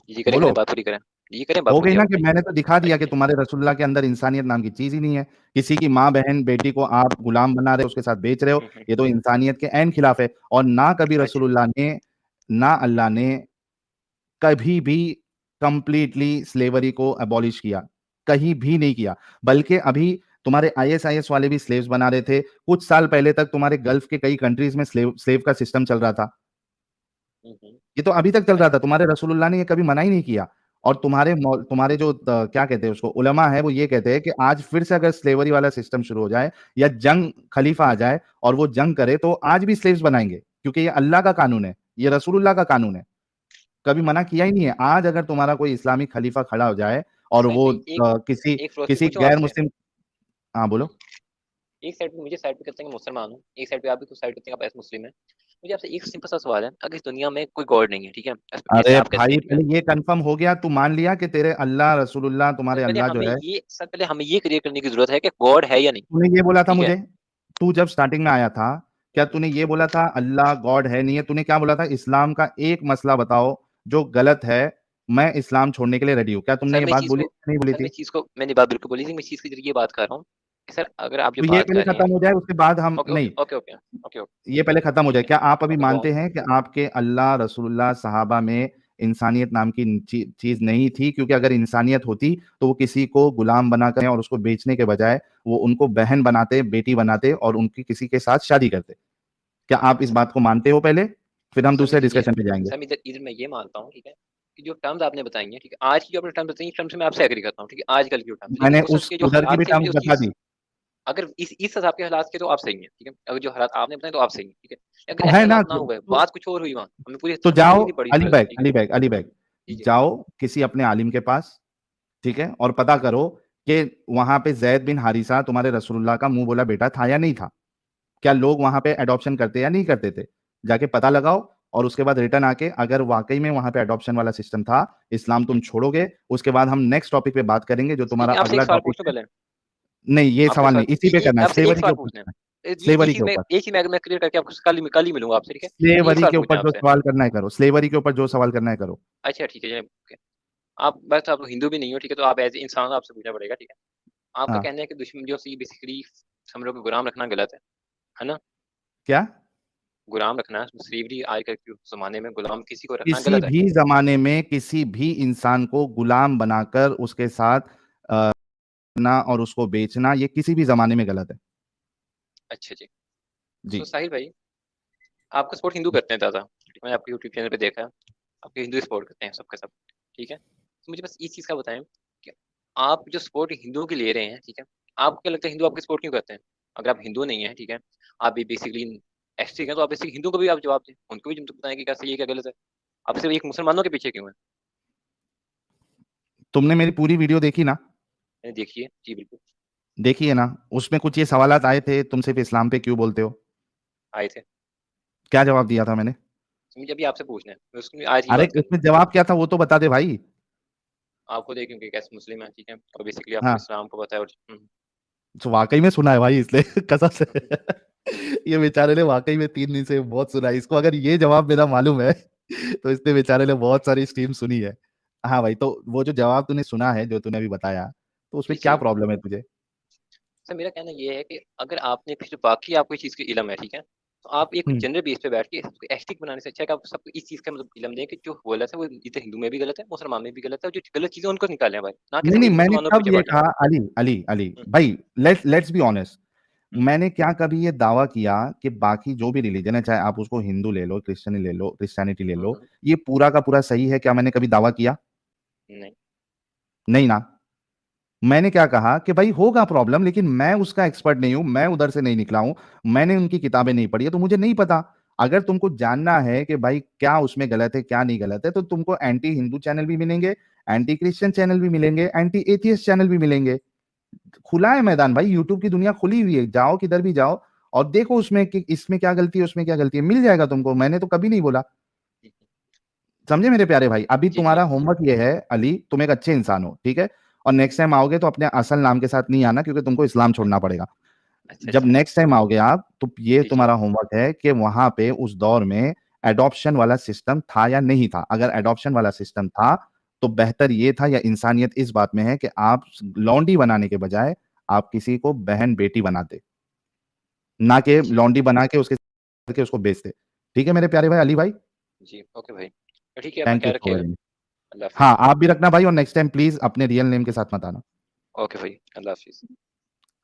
[SPEAKER 3] जी करें
[SPEAKER 4] बोलो।
[SPEAKER 3] करें, बात पूरी करें। जी करें, बात
[SPEAKER 4] हो
[SPEAKER 3] पूरी
[SPEAKER 4] गई
[SPEAKER 3] आप
[SPEAKER 4] ना कि
[SPEAKER 3] बताइए।
[SPEAKER 4] मैंने तो दिखा दिया कि
[SPEAKER 3] अच्छा
[SPEAKER 4] तुम्हारे रसूलुल्लाह के अंदर इंसानियत नाम की चीज ही नहीं है। किसी की माँ बहन बेटी को आप गुलाम बना रहे हो, उसके साथ बेच रहे हो, ये तो इंसानियत के ऐन खिलाफ है। और ना कभी
[SPEAKER 3] अच्छा
[SPEAKER 4] रसूलुल्लाह ने, ना अल्लाह ने कभी भी कंप्लीटली स्लेवरी को अबॉलिश किया, कहीं भी नहीं किया। बल्कि अभी तुम्हारे आईएसआईएस वाले भी स्लेव्स बना रहे थे। कुछ साल पहले तक तुम्हारे गल्फ के कई कंट्रीज में स्लेव का सिस्टम चल रहा था। ये तो अभी तक चल रहा था, तुम्हारे रसूलुल्लाह ने ये कभी मना ही नहीं किया। और तुम्हारे जो क्या कहते हैं उसको, उलमा है, वो ये कहते हैं कि आज फिर से अगर स्लेवरी वाला सिस्टम शुरू हो जाए या जंग खलीफा आ जाए और वो जंग करे, तो आज भी स्लेव्स बनाएंगे, क्योंकि ये अल्लाह का कानून है, ये रसूलुल्लाह का कानून है। कभी मना किया ही नहीं है। आज अगर तुम्हारा कोई इस्लामिक खलीफा खड़ा हो जाए और
[SPEAKER 3] साहिल
[SPEAKER 4] वो
[SPEAKER 3] भाई, एक
[SPEAKER 4] किसी
[SPEAKER 3] एक फिलोसफी
[SPEAKER 4] किसी
[SPEAKER 3] पूछूं
[SPEAKER 4] गैर
[SPEAKER 3] आपसे।
[SPEAKER 4] मुस्लिम। हाँ बोलो।
[SPEAKER 3] एक साइड पे मुझे साइड पे कहते हैं कि मुसलमान हूँ, एक साइड पे आप भी कुछ साइड कहते हैं कि आप ऐसे मुस्लिम है। मुझे आपसे एक सिंपल सा सवाल है, अगर इस दुनिया में कोई गॉड नहीं है, ठीक है, जैसे
[SPEAKER 4] अरे
[SPEAKER 3] आप कहते
[SPEAKER 4] भाई,
[SPEAKER 3] हैं, ठीक है,
[SPEAKER 4] पहले ये कंफर्म हो गया, तू मान लिया कि तेरे अल्लाह रसूलुल्लाह, तुम्हारे अल्लाह जो है।
[SPEAKER 3] सर पहले हमें ये क्लियर करने की जरूरत है कि गॉड है या नहीं।
[SPEAKER 4] तूने ये बोला था
[SPEAKER 3] ठीक है।
[SPEAKER 4] मुझे, तू जब स्टार्टिंग में आया था, क्या तूने ये बोला था अल्लाह गॉड है नहीं है? तूने क्या बोला था, इस्लाम का एक मसला बताओ जो गलत है, मैं इस्लाम छोड़ने के लिए रेडी हूँ। क्या तुमने
[SPEAKER 3] सर
[SPEAKER 4] ये
[SPEAKER 3] मैं इस
[SPEAKER 4] बात
[SPEAKER 3] चीज
[SPEAKER 4] बोली,
[SPEAKER 3] को
[SPEAKER 4] नहीं बोली
[SPEAKER 3] सर मैं
[SPEAKER 4] थी?
[SPEAKER 3] इस चीज को मैंने बात बिल्कुल बोली थी, मैं इस चीज के जरिए बात कर रहा हूँ कि सर अगर आप जो
[SPEAKER 4] तो ये
[SPEAKER 3] बात
[SPEAKER 4] पहले
[SPEAKER 3] कर रहे हैं।
[SPEAKER 4] खत्म हो जाए, उसके बाद हम
[SPEAKER 3] ओके
[SPEAKER 4] नहीं,
[SPEAKER 3] okay okay okay okay okay.
[SPEAKER 4] ये पहले खत्म हो
[SPEAKER 3] ठीक
[SPEAKER 4] जाए।
[SPEAKER 3] है।
[SPEAKER 4] क्या आप अभी
[SPEAKER 3] ओके गो
[SPEAKER 4] मानते
[SPEAKER 3] ऑन।
[SPEAKER 4] हैं कि आपके अल्लाह रसूलुल्लाह सहाबा में इंसानियत नाम की चीज नहीं थी? क्योंकि अगर इंसानियत होती तो वो किसी को गुलाम बनाकर और उसको बेचने के बजाय वो उनको बहन बनाते, बेटी बनाते और उनकी किसी के साथ शादी करते। क्या आप इस बात को मानते हो पहले? फिर हम
[SPEAKER 3] सर
[SPEAKER 4] दूसरे
[SPEAKER 3] मुझे ये
[SPEAKER 4] डिस्कशन पे जाएंगे।
[SPEAKER 3] सर इधर इधर मैं ये मानता हूँ, ठीक है, कि जो टर्म्स आपने बताई हैं, ठीक है, आज की जो आपने टर्म्स बताई, टर्म्स से मैं आपसे एग्री करता हूँ, ठीक है, आजकल की जो टर्म्स, लेकिन
[SPEAKER 4] मैंने
[SPEAKER 3] उस वक्त
[SPEAKER 4] उस
[SPEAKER 3] के जो
[SPEAKER 4] उधर की भी
[SPEAKER 3] हालात थे, मुझे
[SPEAKER 4] टर्म्स
[SPEAKER 3] उस
[SPEAKER 4] बता
[SPEAKER 3] चीज,
[SPEAKER 4] दी।
[SPEAKER 3] अगर इस हिसाब के हालात के तो आप सही हैं, ठीक है, अगर जो हालात आपने बताए तो आप सही हैं, ठीक है, अगर
[SPEAKER 4] तो
[SPEAKER 3] ऐसे
[SPEAKER 4] है ना,
[SPEAKER 3] हालात ना हुए, बात कुछ और हुई, वहाँ हमें पूरी
[SPEAKER 4] तो
[SPEAKER 3] हदीस
[SPEAKER 4] जाओ,
[SPEAKER 3] नहीं पड़ी
[SPEAKER 4] अली
[SPEAKER 3] तरह से,
[SPEAKER 4] बैग,
[SPEAKER 3] ठीक है।
[SPEAKER 4] अली बैग, अली बैग,
[SPEAKER 3] जी जी।
[SPEAKER 4] जाओ किसी अपने आलिम के पास, ठीक है, और पता करो कि वहां पे जैद बिन हारिसा तुम्हारे रसूलुल्लाह का मुंह बोला बेटा था या नहीं था। क्या लोग वहां पे अडॉप्शन करते या नहीं करते थे? जाके पता लगाओ, और उसके बाद रिटर्न आके अगर वाकई में वहां पे अडॉप्शन वाला सिस्टम था, इस्लाम तुम छोड़ोगे, उसके बाद हम नेक्स्ट टॉपिक पे बात करेंगे जो
[SPEAKER 3] ठीक
[SPEAKER 4] तुम्हारा
[SPEAKER 3] है, आपसे एक
[SPEAKER 4] अगला
[SPEAKER 3] सवाल
[SPEAKER 4] टॉपिक
[SPEAKER 3] पूछूं
[SPEAKER 4] है।
[SPEAKER 3] पहले।
[SPEAKER 4] नहीं, ये
[SPEAKER 3] आपसे
[SPEAKER 4] सवाल नहीं,
[SPEAKER 3] सवाल
[SPEAKER 4] इसी पे करना है,
[SPEAKER 3] आपसे एक
[SPEAKER 4] स्लेवरी के
[SPEAKER 3] सवाल
[SPEAKER 4] ऊपर
[SPEAKER 3] पूछना
[SPEAKER 4] करना
[SPEAKER 3] है।
[SPEAKER 4] है, स्लेवरी के
[SPEAKER 3] चीज में
[SPEAKER 4] ऊपर।
[SPEAKER 3] एक ही मैं क्लियर करके आपको कल ही मिलूंगा आपसे, ठीक है। एक
[SPEAKER 4] स्लेवरी
[SPEAKER 3] सवाल
[SPEAKER 4] के
[SPEAKER 3] पूछना
[SPEAKER 4] ऊपर
[SPEAKER 3] है
[SPEAKER 4] जो
[SPEAKER 3] आपसे।
[SPEAKER 4] सवाल करना है करो, स्लेवरी के ऊपर जो सवाल करना है करो।
[SPEAKER 3] अच्छा ठीक है, ओके। आप बस आप हिंदू भी नहीं हो, ठीक है, तो आप एज इंसान आपसे पूछना पड़ेगा, ठीक है। आपका
[SPEAKER 4] हाँ।
[SPEAKER 3] कहना है कि दुश्मन जो सी बेसिकली समझो कि गुलाम रखना गलत है ना?
[SPEAKER 4] क्या?
[SPEAKER 3] गुलाम रखना, स्लेवरी आज के जमाने में गुलाम किसी को रखना
[SPEAKER 4] किसी
[SPEAKER 3] गलत है।
[SPEAKER 4] भी जमाने में किसी भी इंसान को गुलाम बनाकर उसके साथ ना और उसको बेचना, ये किसी भी जमाने में गलत है।
[SPEAKER 3] अच्छा जी।
[SPEAKER 4] जी।
[SPEAKER 3] सो साहिल भाई, आपका सपोर्ट हिंदू करते हैं ज़्यादा, मैंने आपके यूट्यूब चैनल पे देखा है, आपके हिंदू सपोर्ट करते हैं सबके सब, ठीक है। तो मुझे बस इस चीज़ का बताएं कि आप जो सपोर्ट हिंदुओं की ले रहे हैं, ठीक है, आपको क्या लगता है हिंदू आपकी सपोर्ट क्यों करते हैं? अगर आप हिंदू नहीं है, ठीक है, आप भी बेसिकली एस्ट्रिक हैं, तो आप बेसिकली हिंदू को भी आप जवाब दें, उनको भी तुम बताएं कि क्या सही है क्या गलत है। आप सिर्फ एक मुसलमानों के पीछे क्यों है?
[SPEAKER 4] तुमने मेरी पूरी वीडियो देखी ना?
[SPEAKER 3] मैंने देखी है जी, बिल्कुल।
[SPEAKER 4] देखी है ना? उसमें कुछ ये सवालात आए थे, तुम सिर्फ इस्लाम पे क्यों बोलते हो?
[SPEAKER 3] आए थे।
[SPEAKER 4] क्या जवाब दिया था मैंने?
[SPEAKER 3] तो मुझे अभी आपसे पूछना है, मैं उसकी आज ही
[SPEAKER 4] अरे
[SPEAKER 3] बात करनी
[SPEAKER 4] उसमें जवाब क्या था वो तो बता दे भाई।
[SPEAKER 3] है। आपको देखें क्योंकि कैसे मुस्लिम है, ठीक है, और बेसिकली आपको
[SPEAKER 4] हाँ,
[SPEAKER 3] इस्लाम को पता है, और
[SPEAKER 4] तो वाकई में सुना है भाई, इसलिए कसम से। ये बेचारे ने वाकई में 3 दिन से बहुत सुना है इसको। अगर ये जवाब मेरा मालूम है तो इसने बेचारे ने बहुत सारी स्ट्रीम सुनी है। हाँ भाई, तो वो जो जवाब तूने सुना है, जो तूने अभी बताया, तो उसमें
[SPEAKER 3] जी
[SPEAKER 4] क्या
[SPEAKER 3] जी।
[SPEAKER 4] प्रॉब्लम है तुझे?
[SPEAKER 3] सर मेरा कहना ये है कि अगर आपने फिर बाकी आपको इस चीज़ की इलम है, ठीक है, तो आप एक
[SPEAKER 4] हम्म।
[SPEAKER 3] जनरल बेस पे बैठ के इसको एस्टिक बनाने से अच्छा है कि आप सबको इस चीज़ का मतलब इलम दें कि जो गलत है वो इधर हिंदू में भी गलत है, मुसलमान में भी गलत है, और जो गलत चीज़ें उनको निकालें भाई, ना कि
[SPEAKER 4] नहीं
[SPEAKER 3] सिर्फ
[SPEAKER 4] नहीं,
[SPEAKER 3] एक
[SPEAKER 4] मैंने
[SPEAKER 3] मुसलमानों के
[SPEAKER 4] कब
[SPEAKER 3] पीछे
[SPEAKER 4] ये
[SPEAKER 3] पड़ना।
[SPEAKER 4] कहा, अली अली अली
[SPEAKER 3] हम्म,
[SPEAKER 4] भाई, लेट्स बी ऑनेस्ट।
[SPEAKER 3] हम्म,
[SPEAKER 4] मैंने क्या कभी ये दावा किया कि बाकी जो भी रिलीजन है, चाहे आप उसको हिंदू ले लो, क्रिश्चियनी ले लो, क्रिश्चियनिटी ले लो,
[SPEAKER 3] हम्म,
[SPEAKER 4] ये पूरा का पूरा सही है? क्या मैंने कभी दावा किया?
[SPEAKER 3] नहीं।
[SPEAKER 4] नहीं ना। मैंने क्या कहा कि भाई होगा प्रॉब्लम, लेकिन मैं उसका एक्सपर्ट नहीं हूं, मैं उधर से नहीं निकला हूं, मैंने उनकी किताबें नहीं पढ़ी है, तो मुझे नहीं पता। अगर तुमको जानना है कि भाई क्या उसमें गलत है क्या नहीं गलत है, तो तुमको एंटी हिंदू चैनल भी मिलेंगे, एंटी क्रिश्चियन चैनल भी मिलेंगे, एंटी एथियस्ट चैनल भी मिलेंगे। खुला है मैदान भाई, यूट्यूब की दुनिया खुली हुई है, जाओ किधर भी जाओ और देखो उसमें कि इसमें क्या गलती है, उसमें क्या गलती है, मिल जाएगा तुमको। मैंने तो कभी नहीं बोला। समझे मेरे प्यारे भाई? अभी
[SPEAKER 3] जी
[SPEAKER 4] तुम्हारा होमवर्क ये है अली, तुम एक अच्छे इंसान हो, ठीक है? और नेक्स्ट टाइम आओगे तो अपने असल नाम के साथ नहीं आना, क्योंकि तुमको इस्लाम छोड़ना पड़ेगा।
[SPEAKER 3] अच्छा
[SPEAKER 4] जब
[SPEAKER 3] अच्छा
[SPEAKER 4] नेक्स्ट टाइम आओगे आप, तो ये
[SPEAKER 3] जी
[SPEAKER 4] तुम्हारा होमवर्क है कि वहां पे उस दौर में एडॉप्शन वाला सिस्टम था या नहीं था। अगर एडॉप्शन वाला सिस्टम था तो बेहतर ये था, या इंसानियत इस बात में है कि आप लौंडी बनाने के बजाय आप किसी को बहन बेटी बनाते, ना कि
[SPEAKER 3] जी
[SPEAKER 4] लौंडी बना के उसको बेचते। ठीक है मेरे प्यारे भाई अली भाई?
[SPEAKER 3] जी ओके भाई, ठीक है, अपना
[SPEAKER 4] थैंक यू
[SPEAKER 3] ख्याल
[SPEAKER 4] सो
[SPEAKER 3] रखिएगा।
[SPEAKER 4] Very much.
[SPEAKER 3] अल्लाह हाफिज।
[SPEAKER 4] हाँ, आप भी रखना भाई, और नेक्स्ट टाइम प्लीज अपने रियल नेम के साथ मत आना।
[SPEAKER 3] ओके भाई, अल्लाह हाफिज।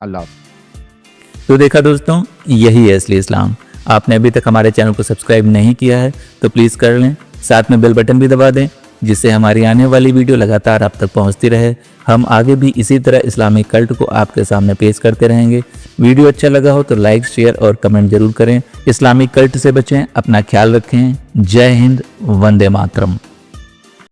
[SPEAKER 4] अल्लाह हाफिज।
[SPEAKER 2] तो देखा दोस्तों, यही है असली इस्लाम। आपने अभी तक हमारे चैनल को सब्सक्राइब नहीं किया है तो प्लीज़ कर लें, साथ में बेल बटन भी दबा दें, जिससे हमारी आने वाली वीडियो लगातार आप तक पहुंचती रहे। हम आगे भी इसी तरह इस्लामिक कल्ट को आपके सामने पेश करते रहेंगे। वीडियो अच्छा लगा हो तो लाइक, शेयर और कमेंट जरूर करें। इस्लामिक कल्ट से बचें, अपना ख्याल रखें। जय हिंद, वंदे मातरम।